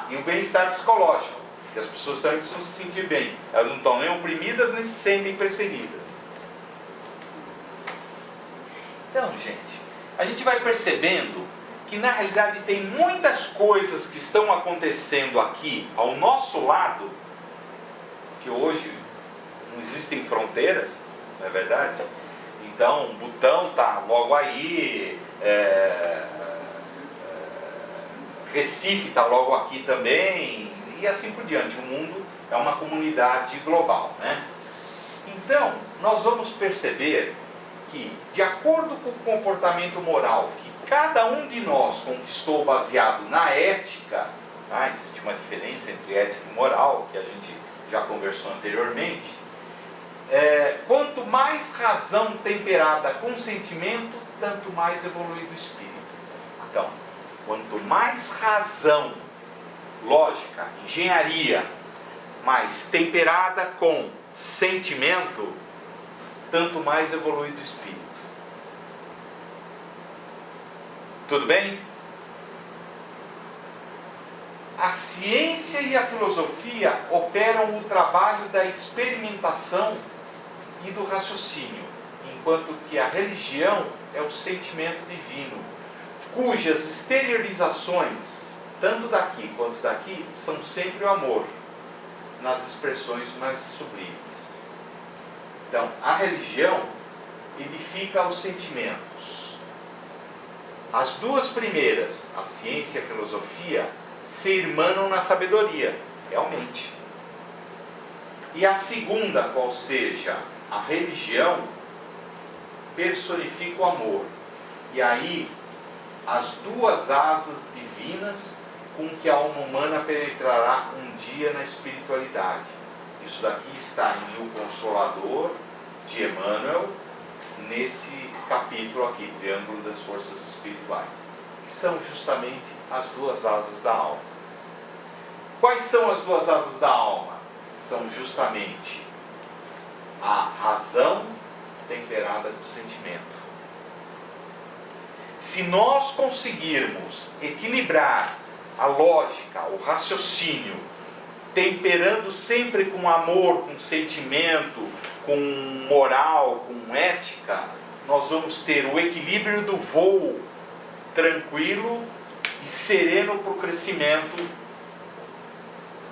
E o bem-estar psicológico, que as pessoas também precisam se sentir bem. Elas não estão nem oprimidas, nem se sentem perseguidas. Então, gente, a gente vai percebendo que na realidade tem muitas coisas que estão acontecendo aqui ao nosso lado, que hoje não existem fronteiras, não é verdade? Então, o Butão está logo aí, Recife está logo aqui também, e assim por diante. O mundo é uma comunidade global, né? Então, nós vamos perceber que, de acordo com o comportamento moral que cada um de nós conquistou baseado na ética, existe uma diferença entre ética e moral, que a gente já conversou anteriormente, quanto mais razão temperada com sentimento, tanto mais evoluído o espírito. Então, quanto mais razão, lógica, engenharia, mais temperada com sentimento, tanto mais evoluído o espírito. Tudo bem? A ciência e a filosofia operam o trabalho da experimentação e do raciocínio, enquanto que a religião é o sentimento divino, cujas exteriorizações, tanto daqui quanto daqui, são sempre o amor, nas expressões mais sublimes. Então, a religião edifica os sentimentos. As duas primeiras, a ciência e a filosofia, se irmanam na sabedoria, realmente. E a segunda, qual seja a religião, personifica o amor. E aí, as duas asas divinas com que a alma humana penetrará um dia na espiritualidade. Isso daqui está em O Consolador, de Emmanuel, nesse capítulo aqui, Triângulo das Forças Espirituais, que são justamente as duas asas da alma. Quais são as duas asas da alma? São justamente a razão temperada com o sentimento. Se nós conseguirmos equilibrar a lógica, o raciocínio, temperando sempre com amor, com sentimento, com moral, com ética, nós vamos ter o equilíbrio do voo tranquilo e sereno para o crescimento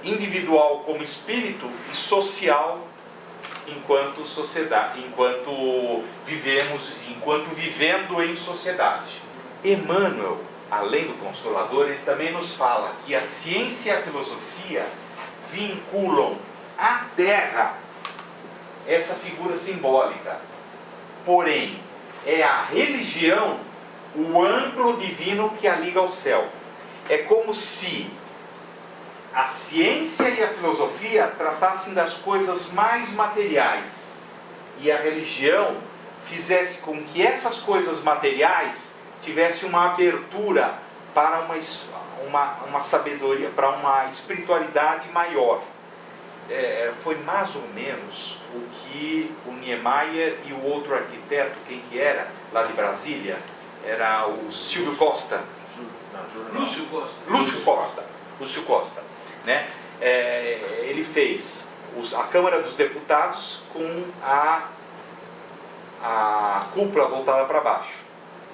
individual como espírito e social enquanto sociedade, enquanto vivendo em sociedade. Emmanuel, além do Consolador, ele também nos fala que a ciência e a filosofia vinculam à Terra essa figura simbólica. Porém, é a religião o ângulo divino que a liga ao céu. É como se a ciência e a filosofia tratassem das coisas mais materiais e a religião fizesse com que essas coisas materiais tivessem uma abertura para uma sabedoria, para uma espiritualidade maior. Foi mais ou menos o que o Niemeyer e o outro arquiteto, quem que era, lá de Brasília, era o Silvio Costa. Lúcio Costa. Né? Ele fez a Câmara dos Deputados com a cúpula voltada para baixo,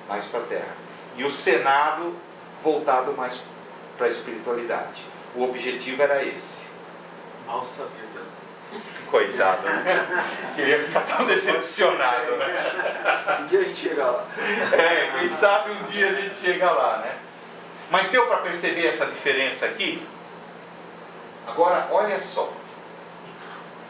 mais para a terra, e o Senado voltado mais para a espiritualidade. O objetivo era esse. Mal sabia. Coitado, né? Queria ficar tão decepcionado, né? Um dia a gente chega lá. Quem sabe um dia a gente chega lá, né? Mas deu para perceber essa diferença aqui? Agora, olha só.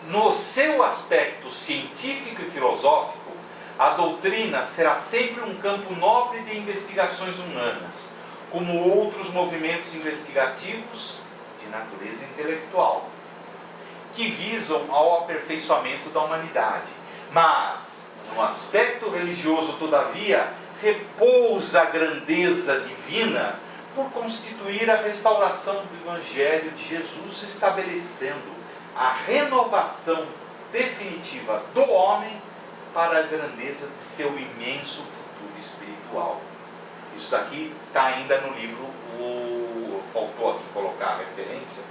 No seu aspecto científico e filosófico, a doutrina será sempre um campo nobre de investigações humanas, como outros movimentos investigativos de natureza intelectual, que visam ao aperfeiçoamento da humanidade. Mas, no aspecto religioso, todavia, repousa a grandeza divina, por constituir a restauração do Evangelho de Jesus, estabelecendo a renovação definitiva do homem para a grandeza de seu imenso futuro espiritual. Isso daqui está ainda no livro, faltou aqui colocar a referência,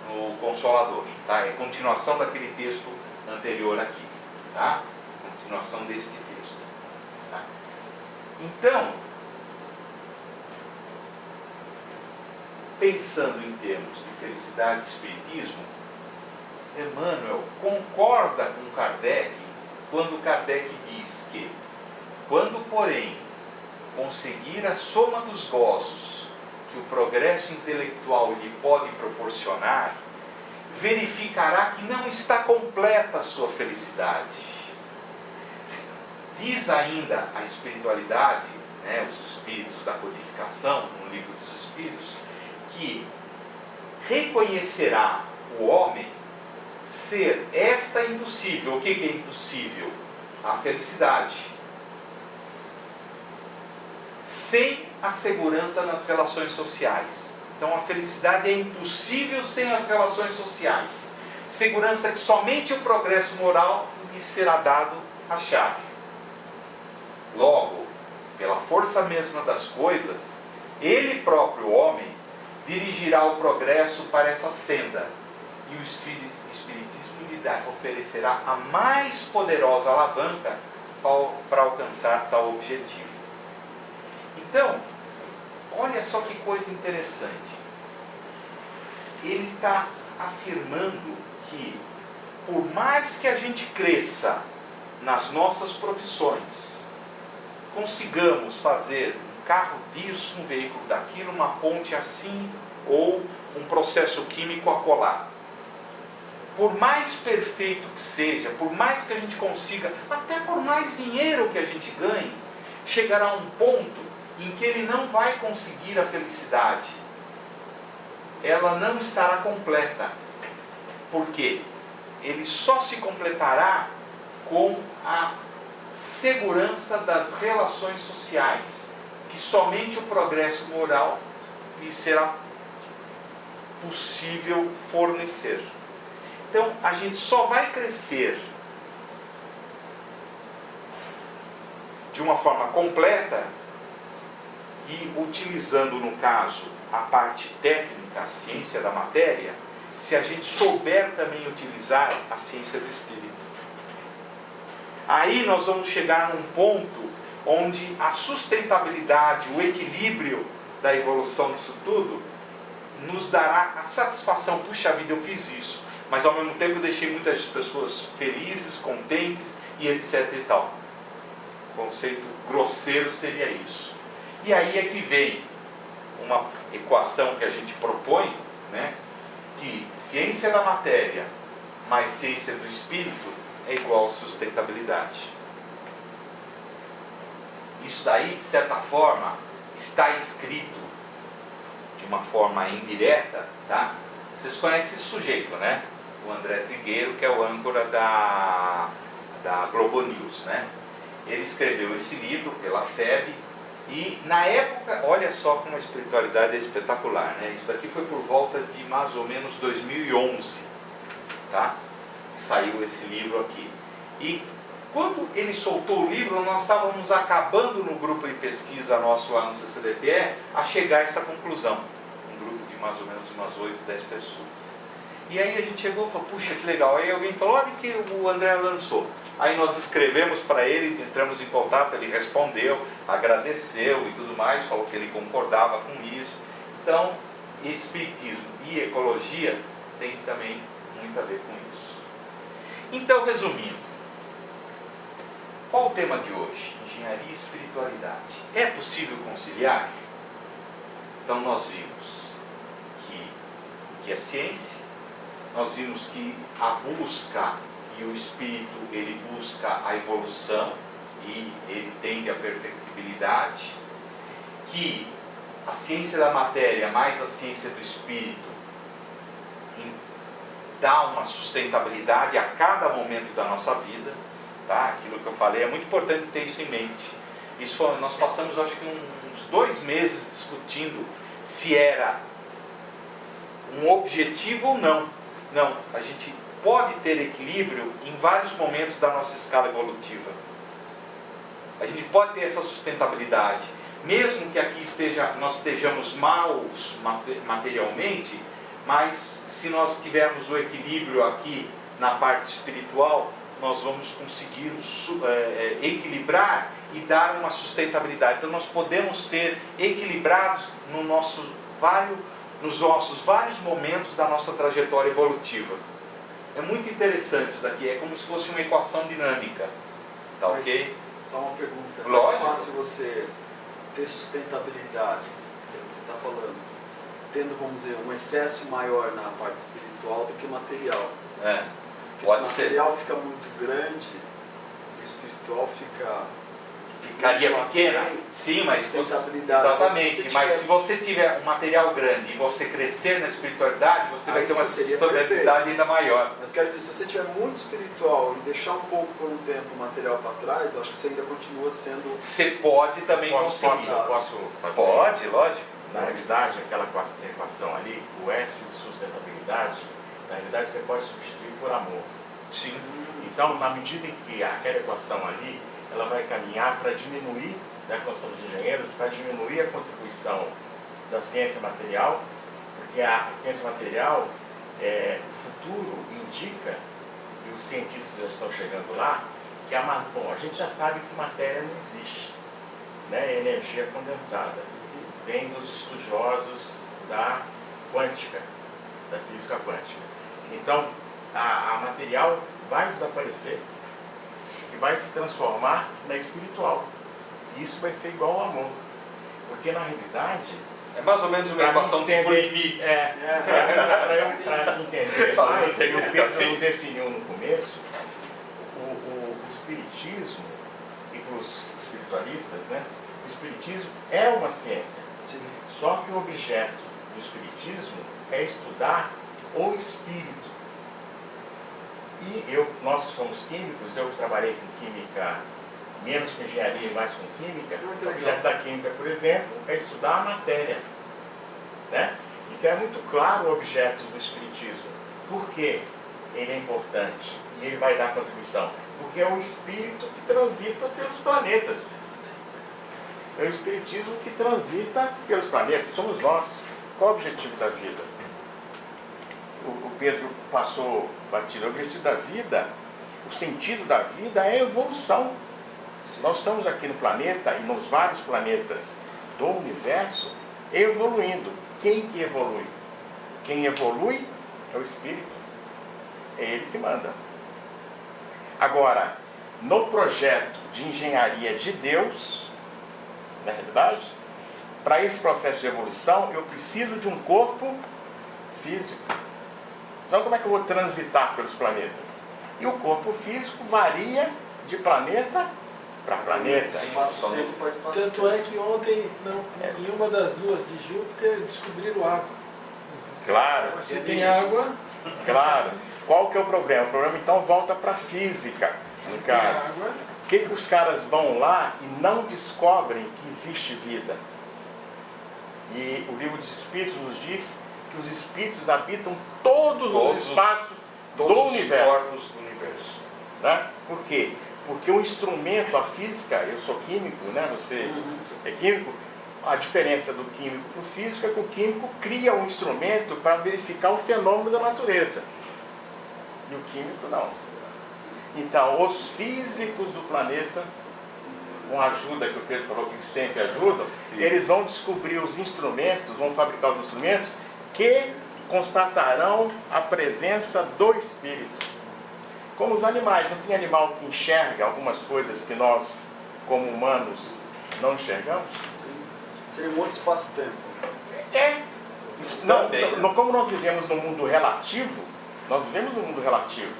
no Consolador. Tá? É continuação daquele texto anterior aqui. Tá? Continuação deste texto. Tá? Então, pensando em termos de felicidade e espiritismo, Emmanuel concorda com Kardec quando Kardec diz que, quando, porém, conseguir a soma dos gozos que o progresso intelectual lhe pode proporcionar, verificará que não está completa a sua felicidade. Diz ainda a espiritualidade, né, os espíritos da codificação, no livro dos Espíritos, que reconhecerá o homem ser esta impossível. O que é impossível? A felicidade. Sem a segurança nas relações sociais. Então a felicidade é impossível sem as relações sociais. Segurança que somente o progresso moral lhe será dado a chave. Logo, pela força mesma das coisas, ele próprio, homem, dirigirá o progresso para essa senda. E o Espiritismo lhe oferecerá a mais poderosa alavanca para alcançar tal objetivo. Então, olha só que coisa interessante. Ele está afirmando que, por mais que a gente cresça nas nossas profissões, consigamos fazer um carro disso, um veículo daquilo, uma ponte assim, ou um processo químico acolá. Por mais perfeito que seja, por mais que a gente consiga, até por mais dinheiro que a gente ganhe, chegará um ponto em que ele não vai conseguir a felicidade. Ela não estará completa. Por quê? Ele só se completará com a segurança das relações sociais, que somente o progresso moral lhe será possível fornecer. Então, a gente só vai crescer de uma forma completa e utilizando, no caso, a parte técnica, a ciência da matéria, se a gente souber também utilizar a ciência do espírito. Aí nós vamos chegar num ponto onde a sustentabilidade, o equilíbrio da evolução disso tudo, nos dará a satisfação, puxa vida, eu fiz isso, mas ao mesmo tempo eu deixei muitas pessoas felizes, contentes e etc e tal. O conceito grosseiro seria isso. E aí é que vem uma equação que a gente propõe, né, que ciência da matéria mais ciência do espírito é igual a sustentabilidade. Isso daí, de certa forma, está escrito de uma forma indireta, tá? Vocês conhecem esse sujeito, né? O André Trigueiro, que é o âncora da Globo News, né? Ele escreveu esse livro pela FEB e, na época, olha só como a espiritualidade é espetacular, né? Isso daqui foi por volta de mais ou menos 2011, tá? Saiu esse livro aqui. E quando ele soltou o livro, nós estávamos acabando no grupo de pesquisa nosso lá no CCDPE a chegar a essa conclusão. Um grupo de mais ou menos umas 8, 10 pessoas. E aí a gente chegou e falou, puxa, que legal. Aí alguém falou, olha o que o André lançou. Aí nós escrevemos para ele, entramos em contato, ele respondeu, agradeceu e tudo mais, falou que ele concordava com isso. Então, espiritismo e ecologia tem também muito a ver com isso. Então, resumindo, qual o tema de hoje? Engenharia e espiritualidade. É possível conciliar? Então nós vimos que é ciência, nós vimos que a busca e o espírito, ele busca a evolução e ele tende à perfectibilidade, que a ciência da matéria mais a ciência do espírito dá uma sustentabilidade a cada momento da nossa vida, tá? Aquilo que eu falei, é muito importante ter isso em mente. Nós passamos, acho que uns 2 meses discutindo se era um objetivo ou não. Não, a gente pode ter equilíbrio em vários momentos da nossa escala evolutiva. A gente pode ter essa sustentabilidade. Mesmo que aqui nós estejamos maus materialmente, mas se nós tivermos o equilíbrio aqui na parte espiritual, nós vamos conseguir equilibrar e dar uma sustentabilidade. Então nós podemos ser equilibrados nos nossos vários momentos da nossa trajetória evolutiva. É muito interessante isso daqui, é como se fosse uma equação dinâmica. Tá ok? Só uma pergunta. É Lógico. mais fácil você ter sustentabilidade, pelo que você está falando, tendo, vamos dizer, um excesso maior na parte espiritual do que material. Porque Pode se o ser. material fica muito grande, o espiritual Ficaria pequena? Sim, mas sustentabilidade. exatamente. Mas se você tiver um material grande e você crescer na espiritualidade, você vai ter uma seria sustentabilidade ainda maior. Mas quero dizer, se você tiver muito espiritual e deixar um pouco por um tempo o material para trás, eu acho que você ainda continua sendo... Você pode também conseguir. Posso fazer? Pode, lógico. Na realidade, aquela equação ali, o S de sustentabilidade, na realidade você pode substituir por amor. Sim. Então, na medida em que aquela equação ali, ela vai caminhar para diminuir, né, que nós somos engenheiros, para diminuir a contribuição da ciência material, porque a ciência material, o futuro indica, e os cientistas já estão chegando lá, que a gente já sabe que matéria não existe, né, energia condensada. Vem dos estudiosos da quântica, da física quântica. Então, a material vai desaparecer e vai se transformar na espiritual. E isso vai ser igual ao amor. Porque, na realidade... É mais ou menos uma equação de limites. Para se entender, o Pedro não definiu no começo, o espiritismo, e para os espiritualistas, né, o espiritismo é uma ciência. Sim. Só que o objeto do espiritismo é estudar o espírito. E nós que somos químicos, eu trabalhei com química, menos com engenharia e mais com química, o objeto da química, por exemplo, é estudar a matéria. Né? Então é muito claro o objeto do espiritismo. Por que ele é importante e ele vai dar contribuição? Porque é o espírito que transita pelos planetas. É o espiritismo que transita pelos planetas, somos nós. Qual o objetivo da vida? O Pedro passou batido. O objetivo da vida, o sentido da vida é a evolução. Nós estamos aqui no planeta e nos vários planetas do universo evoluindo. Quem que evolui? Quem evolui é o Espírito. É ele que manda. Agora, no projeto de engenharia de Deus, na realidade, para esse processo de evolução, eu preciso de um corpo físico. Senão, como é que eu vou transitar pelos planetas? E o corpo físico varia de planeta para planeta. Espaço-tempo faz espaço-tempo. Tanto é que ontem, em uma das luas de Júpiter, descobriram água. Claro. Você tem água, Claro. Qual que é o problema? O problema então volta para a física, você no tem caso. água. Por que os caras vão lá e não descobrem que existe vida? E o livro dos Espíritos nos diz que os Espíritos habitam todos os espaços do universo. Corpos do universo. Né? Por quê? Porque o instrumento, a física, eu sou químico, né? Você é químico, a diferença do químico para o físico é que o químico cria um instrumento para verificar o fenômeno da natureza. E o químico não. Então, os físicos do planeta, com a ajuda que o Pedro falou que eles sempre ajudam, eles vão descobrir os instrumentos, vão fabricar os instrumentos que constatarão a presença do Espírito. Como os animais, não tem animal que enxerga algumas coisas que nós, como humanos, não enxergamos? Seria um monte de espaço-tempo. Como nós vivemos no mundo relativo, nós vivemos no mundo relativo.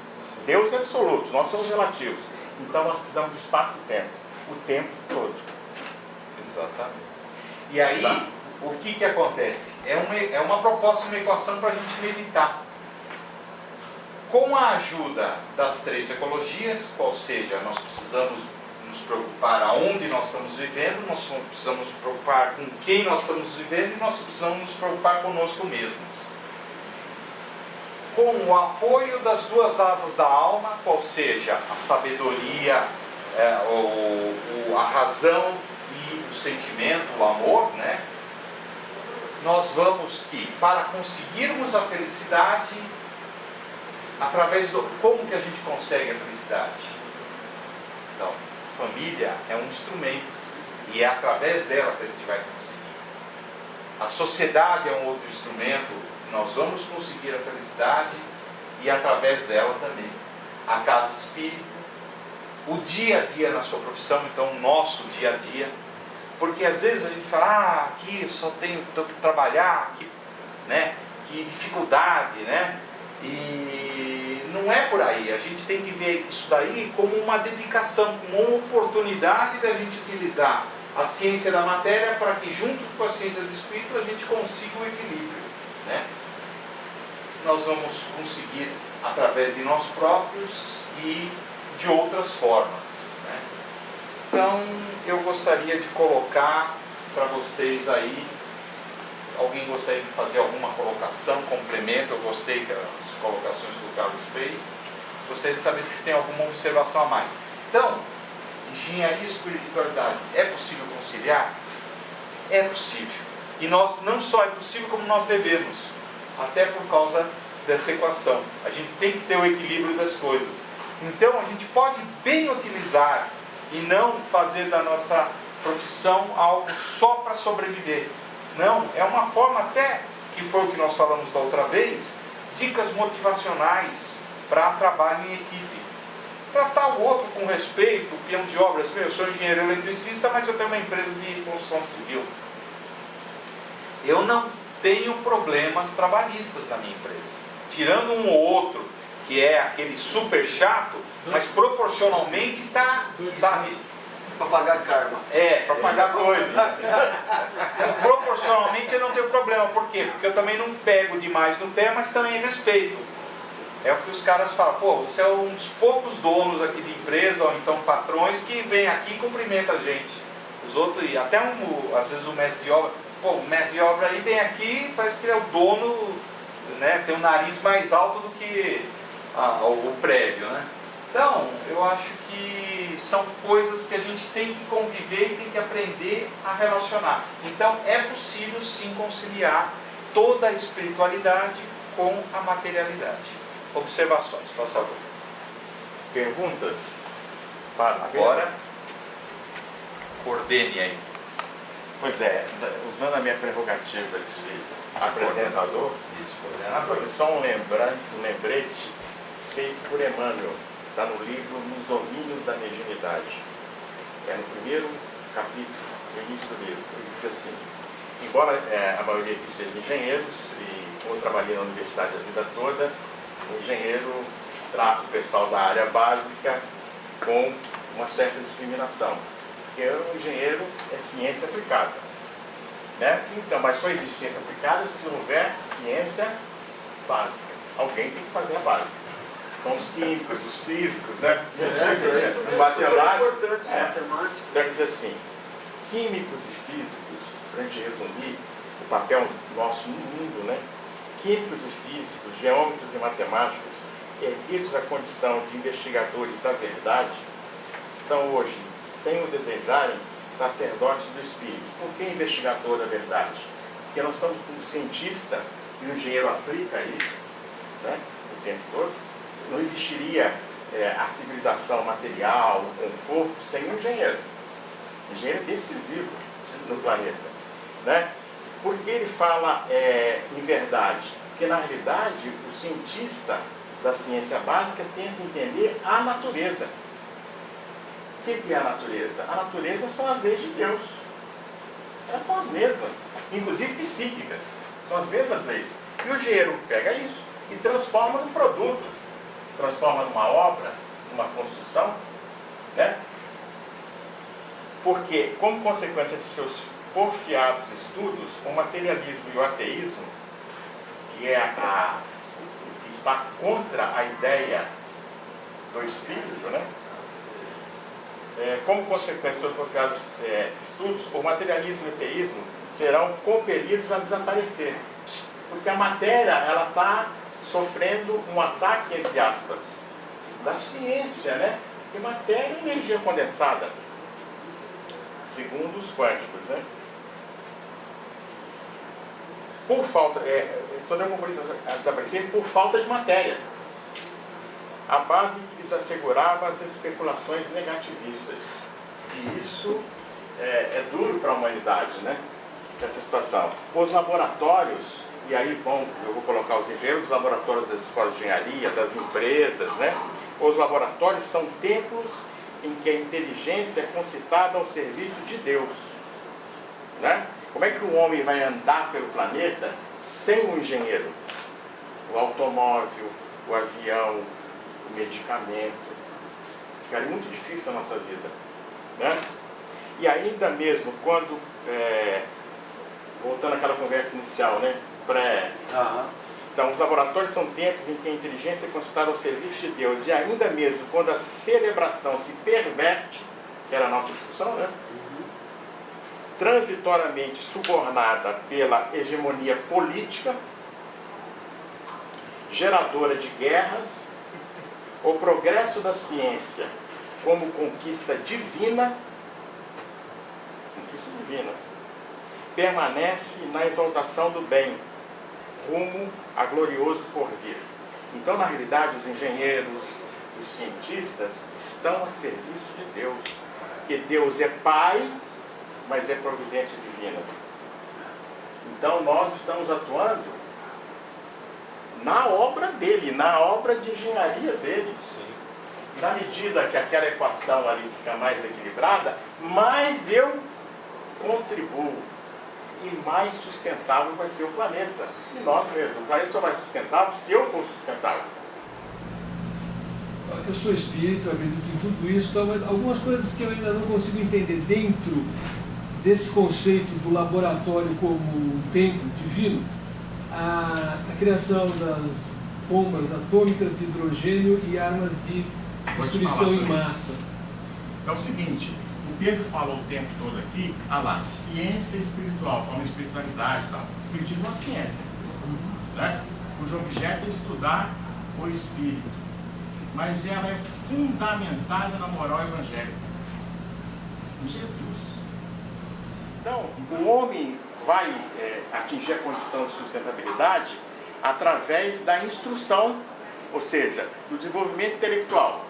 Deus é absoluto, nós somos relativos. Então nós precisamos de espaço e tempo. O tempo todo. Exatamente. E aí, o que acontece? É uma proposta, uma equação para a gente meditar. Com a ajuda das três ecologias, ou seja, nós precisamos nos preocupar aonde nós estamos vivendo, nós precisamos nos preocupar com quem nós estamos vivendo e nós precisamos nos preocupar conosco mesmos. Com o apoio das duas asas da alma, qual seja a sabedoria, a razão e o sentimento, o amor, né? Nós vamos que, para conseguirmos a felicidade, como que a gente consegue a felicidade? Então, família é um instrumento e é através dela que a gente vai conseguir. A sociedade é um outro instrumento, nós vamos conseguir a felicidade e através dela também. A casa espírita, o dia a dia na sua profissão, então o nosso dia a dia, porque às vezes a gente fala, aqui só tenho que trabalhar, né? Que dificuldade, né? E não é por aí, a gente tem que ver isso daí como uma dedicação, como uma oportunidade da gente utilizar a ciência da matéria para que junto com a ciência do espírito a gente consiga o equilíbrio, né? Nós vamos conseguir através de nós próprios e de outras formas, né? Então eu gostaria de colocar para vocês aí, alguém gostaria de fazer alguma colocação, complemento? Eu gostei das colocações que o Carlos fez, gostaria de saber se tem alguma observação a mais. Então, engenharia e espiritualidade, é possível conciliar? É possível, e nós não só é possível como nós devemos, até por causa dessa equação. A gente tem que ter o equilíbrio das coisas. Então a gente pode bem utilizar e não fazer da nossa profissão algo só para sobreviver. Não, é uma forma até, que foi o que nós falamos da outra vez, dicas motivacionais para trabalho em equipe. Tratar o outro com respeito, peão de obras. Eu sou engenheiro eletricista, mas eu tenho uma empresa de construção civil. Eu não tenho problemas trabalhistas na minha empresa. Tirando um ou outro, que é aquele super chato, mas proporcionalmente está, sabe? Para pagar karma. Para pagar coisa. Proporcionalmente eu não tenho problema. Por quê? Porque eu também não pego demais no pé, mas também respeito. É o que os caras falam, você é um dos poucos donos aqui de empresa, ou então patrões, que vem aqui e cumprimenta a gente. Os outros, e até às vezes o mestre de obra, o mestre de obra aí vem aqui, parece que ele é o dono, né, tem um nariz mais alto do que o prédio, né? Então, eu acho que são coisas que a gente tem que conviver e tem que aprender a relacionar. Então, é possível sim conciliar toda a espiritualidade com a materialidade. Observações, por favor. Perguntas? Para agora, coordene aí. Pois é, usando a minha prerrogativa de apresentador, só um lembrete feito por Emmanuel, está no livro Nos Domínios da Mediunidade. É no primeiro capítulo, no início do livro. Ele diz assim: embora a maioria aqui seja engenheiros, e como eu trabalhei na universidade a vida toda, o engenheiro trata o pessoal da área básica com uma certa discriminação. Porque o engenheiro é ciência aplicada, né? Então, mas só existe ciência aplicada se houver ciência básica. Alguém tem que fazer a básica. São os químicos, os físicos, né? Os matemáticos. Quer dizer assim, químicos e físicos, para a gente resumir o papel nosso no mundo, né? Químicos e físicos, geômetros e matemáticos, erguidos à condição de investigadores da verdade, são hoje, sem o desejarem, sacerdotes do Espírito. Por que investigador da verdade? Porque nós somos um cientista e o engenheiro aplica isso, né, o tempo todo. Não existiria a civilização material, o conforto, sem um engenheiro. O engenheiro é decisivo no planeta, né? Por que ele fala em verdade? Porque, na realidade, o cientista da ciência básica tenta entender a natureza. O que é a natureza? A natureza são as leis de Deus. Elas são as mesmas, inclusive psíquicas. São as mesmas leis. E o engenheiro pega isso e transforma num produto, transforma numa obra, numa construção, né? Porque, como consequência de seus porfiados estudos, o materialismo e o ateísmo, que que está contra a ideia do espírito, né? como consequência dos apropriados estudos, o materialismo e o teísmo serão compelidos a desaparecer. Porque a matéria ela está sofrendo um ataque, entre aspas, da ciência, né? Porque matéria é energia condensada, segundo os quânticos, né? Por falta, só não a desaparecer por falta de matéria. A base que lhes assegurava as especulações negativistas. E isso é duro para a humanidade, né? Essa situação. Os laboratórios, e aí eu vou colocar os engenheiros, os laboratórios das escolas de engenharia, das empresas, né? Os laboratórios são templos em que a inteligência é concitada ao serviço de Deus, né? Como é que o homem vai andar pelo planeta sem um engenheiro? O automóvel, o avião, o medicamento. Ficaria muito difícil a nossa vida, né? E ainda mesmo quando, voltando àquela conversa inicial, né? Então, os laboratórios são tempos em que a inteligência é considerada ao serviço de Deus. E ainda mesmo quando a celebração se perverte, que era a nossa discussão, né? Transitoriamente subornada pela hegemonia política, geradora de guerras, o progresso da ciência como conquista divina, permanece na exaltação do bem, rumo a glorioso porvir. Então, na realidade, os engenheiros, os cientistas estão a serviço de Deus, porque Deus é Pai, mas é providência divina. Então, nós estamos atuando na obra dele, na obra de engenharia dele. Sim. Na medida que aquela equação ali fica mais equilibrada, mais eu contribuo e mais sustentável vai ser o planeta. E nós mesmos, o planeta só vai ser sustentável se eu for sustentável. Eu sou espírito, acredito em tudo isso, mas algumas coisas que eu ainda não consigo entender dentro desse conceito do laboratório como um templo divino, a criação das bombas atômicas de hidrogênio e armas de destruição em massa. É o seguinte, o Pedro falou o tempo todo aqui, ciência espiritual, falando espiritualidade e tal. Espiritismo é uma ciência, né? Cujo objeto é estudar o espírito. Mas ela é fundamentada na moral evangélica. Em Jesus. Então, o homem vai atingir a condição de sustentabilidade através da instrução, ou seja, do desenvolvimento intelectual.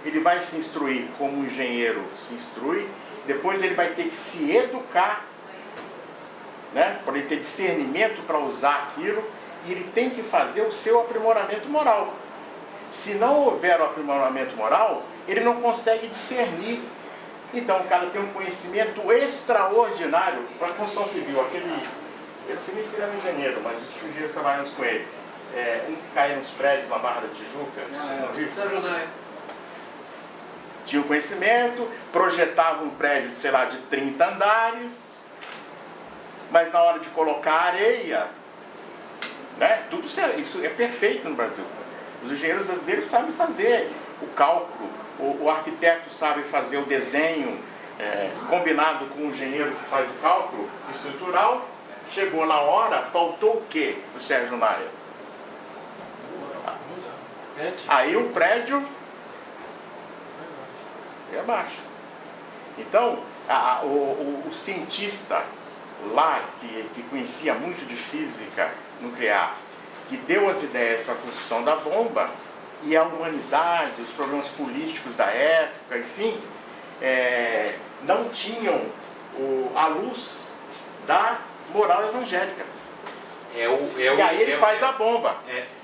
Ele vai se instruir como um engenheiro se instrui, depois ele vai ter que se educar, né, para ele ter discernimento para usar aquilo, e ele tem que fazer o seu aprimoramento moral. Se não houver o aprimoramento moral, ele não consegue discernir. Então o cara tem um conhecimento extraordinário para a construção civil. Eu não sei nem se ele era um engenheiro, mas os engenheiros trabalhamos com ele. Um que caía nos prédios na Barra da Tijuca, tinha um conhecimento, projetava um prédio, sei lá, de 30 andares, mas na hora de colocar areia, né, tudo isso é perfeito no Brasil. Os engenheiros brasileiros sabem fazer o cálculo, o arquiteto sabe fazer o desenho, combinado com o engenheiro que faz o cálculo estrutural. Chegou na hora, faltou o quê, o Sérgio Maia? Aí o prédio é abaixo. Então, o cientista lá, que conhecia muito de física nuclear, que deu as ideias para a construção da bomba, e a humanidade, os problemas políticos da época, enfim, não tinham a luz da moral evangélica. E aí ele faz a bomba.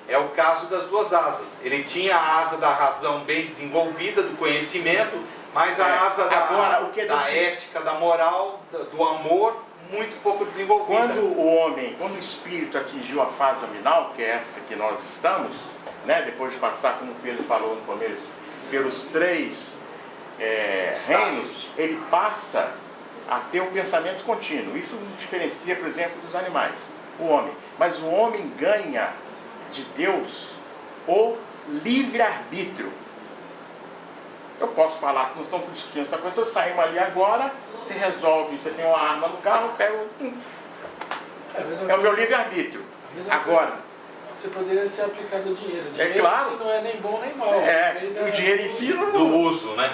É o caso das duas asas. Ele tinha a asa da razão bem desenvolvida, do conhecimento, mas a asa da ética, da moral, do amor, muito pouco desenvolvida. Quando o espírito atingiu a fase aminal, que é essa que nós estamos, né, depois de passar, como o Pedro falou no começo, pelos 3 reinos, ele passa a ter um pensamento contínuo. Isso nos diferencia, por exemplo, dos animais, o homem. Mas o homem ganha de Deus o livre-arbítrio. Eu posso falar que nós estamos discutindo essa coisa, saímos ali agora, você resolve, você tem uma arma no carro, pega é o meu livre-arbítrio. Agora, você poderia ser aplicado ao dinheiro. Dinheiro claro. não é nem bom nem mal. O dinheiro em si não... Do uso, né?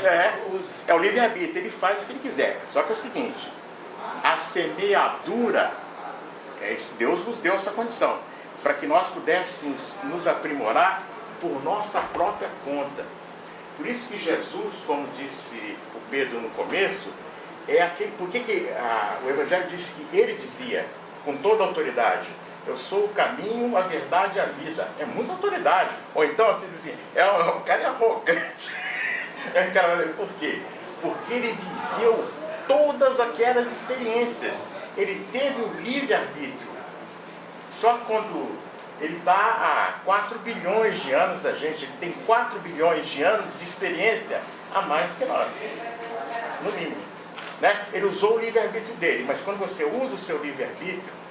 É o livre-arbítrio, ele faz o que ele quiser. Só que é o seguinte, a semeadura, Deus nos deu essa condição, para que nós pudéssemos nos aprimorar por nossa própria conta. Por isso que Jesus, como disse o Pedro no começo, é aquele... Por que o Evangelho diz que ele dizia, com toda a autoridade, eu sou o caminho, a verdade e a vida. É muita autoridade. Ou então, assim, diz assim, o cara é arrogante. Por quê? Porque ele viveu todas aquelas experiências. Ele teve o livre-arbítrio. Só quando ele está há 4 bilhões de anos da gente, ele tem 4 bilhões de anos de experiência a mais do que nós. No mínimo. Né? Ele usou o livre-arbítrio dele, mas quando você usa o seu livre-arbítrio,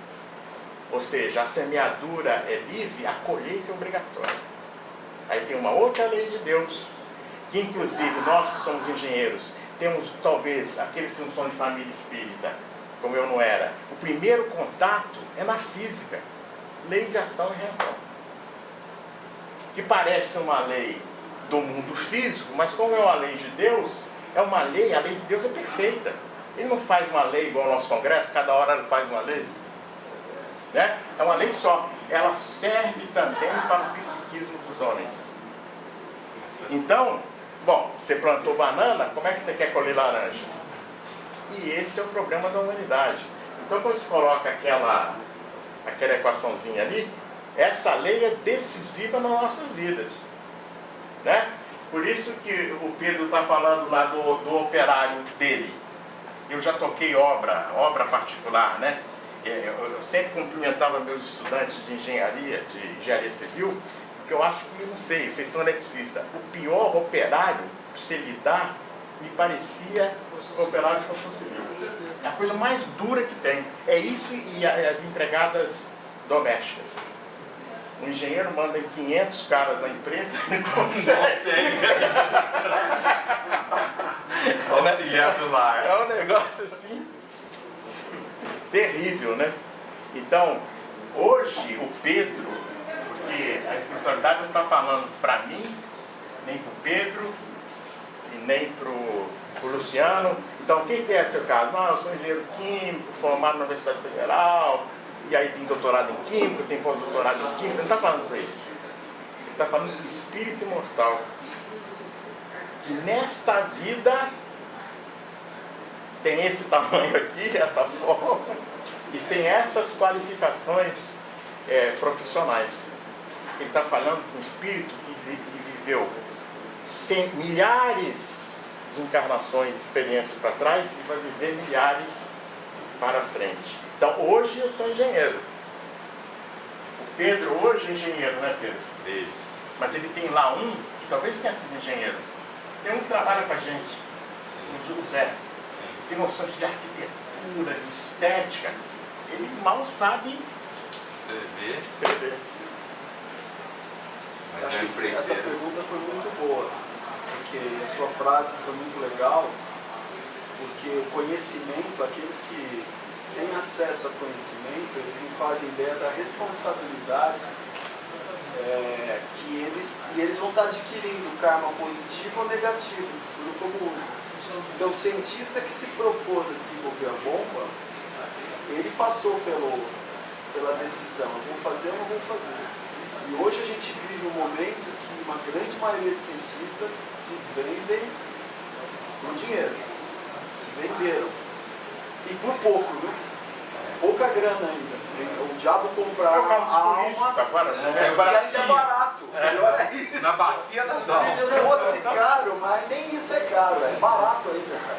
ou seja, a semeadura é livre, a colheita é obrigatória. Aí tem uma outra lei de Deus, que inclusive nós que somos engenheiros, temos talvez aqueles que não são de família espírita, como eu não era, o primeiro contato é na física, lei de ação e reação. Que parece uma lei do mundo físico, mas como é uma lei de Deus, é uma lei, a lei de Deus é perfeita. Ele não faz uma lei igual ao nosso Congresso, cada hora ele faz uma lei. Né? É uma lei só. Ela serve também para o psiquismo dos homens. Então, bom, você plantou banana, como é que você quer colher laranja? E esse é o problema da humanidade. Então, quando você coloca aquela equaçãozinha ali, essa lei é decisiva nas nossas vidas. Né? Por isso que o Pedro está falando lá do operário dele. Eu já toquei obra particular, né? Eu sempre cumprimentava meus estudantes de engenharia civil, porque eu acho que, não sei, vocês são eletricistas, o pior operário para você lidar me parecia o operário de construção civil. É a coisa mais dura que tem. É isso e as empregadas domésticas. O engenheiro manda 500 caras na empresa e não consegue. Auxiliar do lar. É um negócio assim terrível, né? Então, hoje o Pedro, porque a espiritualidade não está falando para mim, nem para o Pedro, e nem para o Luciano. Então, quem que é seu caso? Não, eu sou engenheiro químico, formado na Universidade Federal, e aí tem doutorado em química, tem pós-doutorado em química. Ele não está falando para isso. Ele está falando do espírito imortal. Que nesta vida tem esse tamanho aqui, essa forma, e tem essas qualificações profissionais. Ele está falando com um espírito que viveu milhares de encarnações, de experiências para trás, e vai viver milhares para frente. Então, hoje eu sou engenheiro. O Pedro hoje é engenheiro, né, Pedro? Isso. Mas ele tem lá um, que talvez tenha sido engenheiro. Tem um que trabalha com a gente, o Zé. Tem noções de arquitetura, de estética. Ele mal sabe escrever. Mas acho que essa pergunta foi muito boa, porque a sua frase foi muito legal, porque o conhecimento, aqueles que têm acesso a conhecimento, eles não fazem ideia da responsabilidade que eles vão estar adquirindo karma positivo ou negativo, tudo como uso. Então, o cientista que se propôs a desenvolver a bomba, ele passou pela decisão, eu vou fazer ou não vou fazer. E hoje a gente vive um momento que uma grande maioria de cientistas se vendem por dinheiro. Se venderam. E por pouco, viu? Pouca grana ainda. O diabo comprar a alma agora, é barato. Melhor é isso. Na bacia das Se almas. fosse caro, mas nem isso é caro, é barato ainda, cara.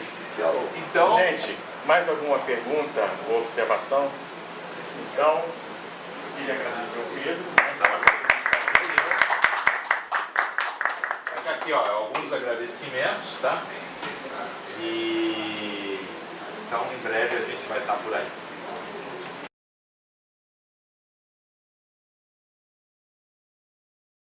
Esse que é o... Então, gente, mais alguma pergunta ou observação? Então, eu queria agradecer ao Pedro. aqui, ó, alguns agradecimentos, tá? E então em breve a gente vai estar por aí.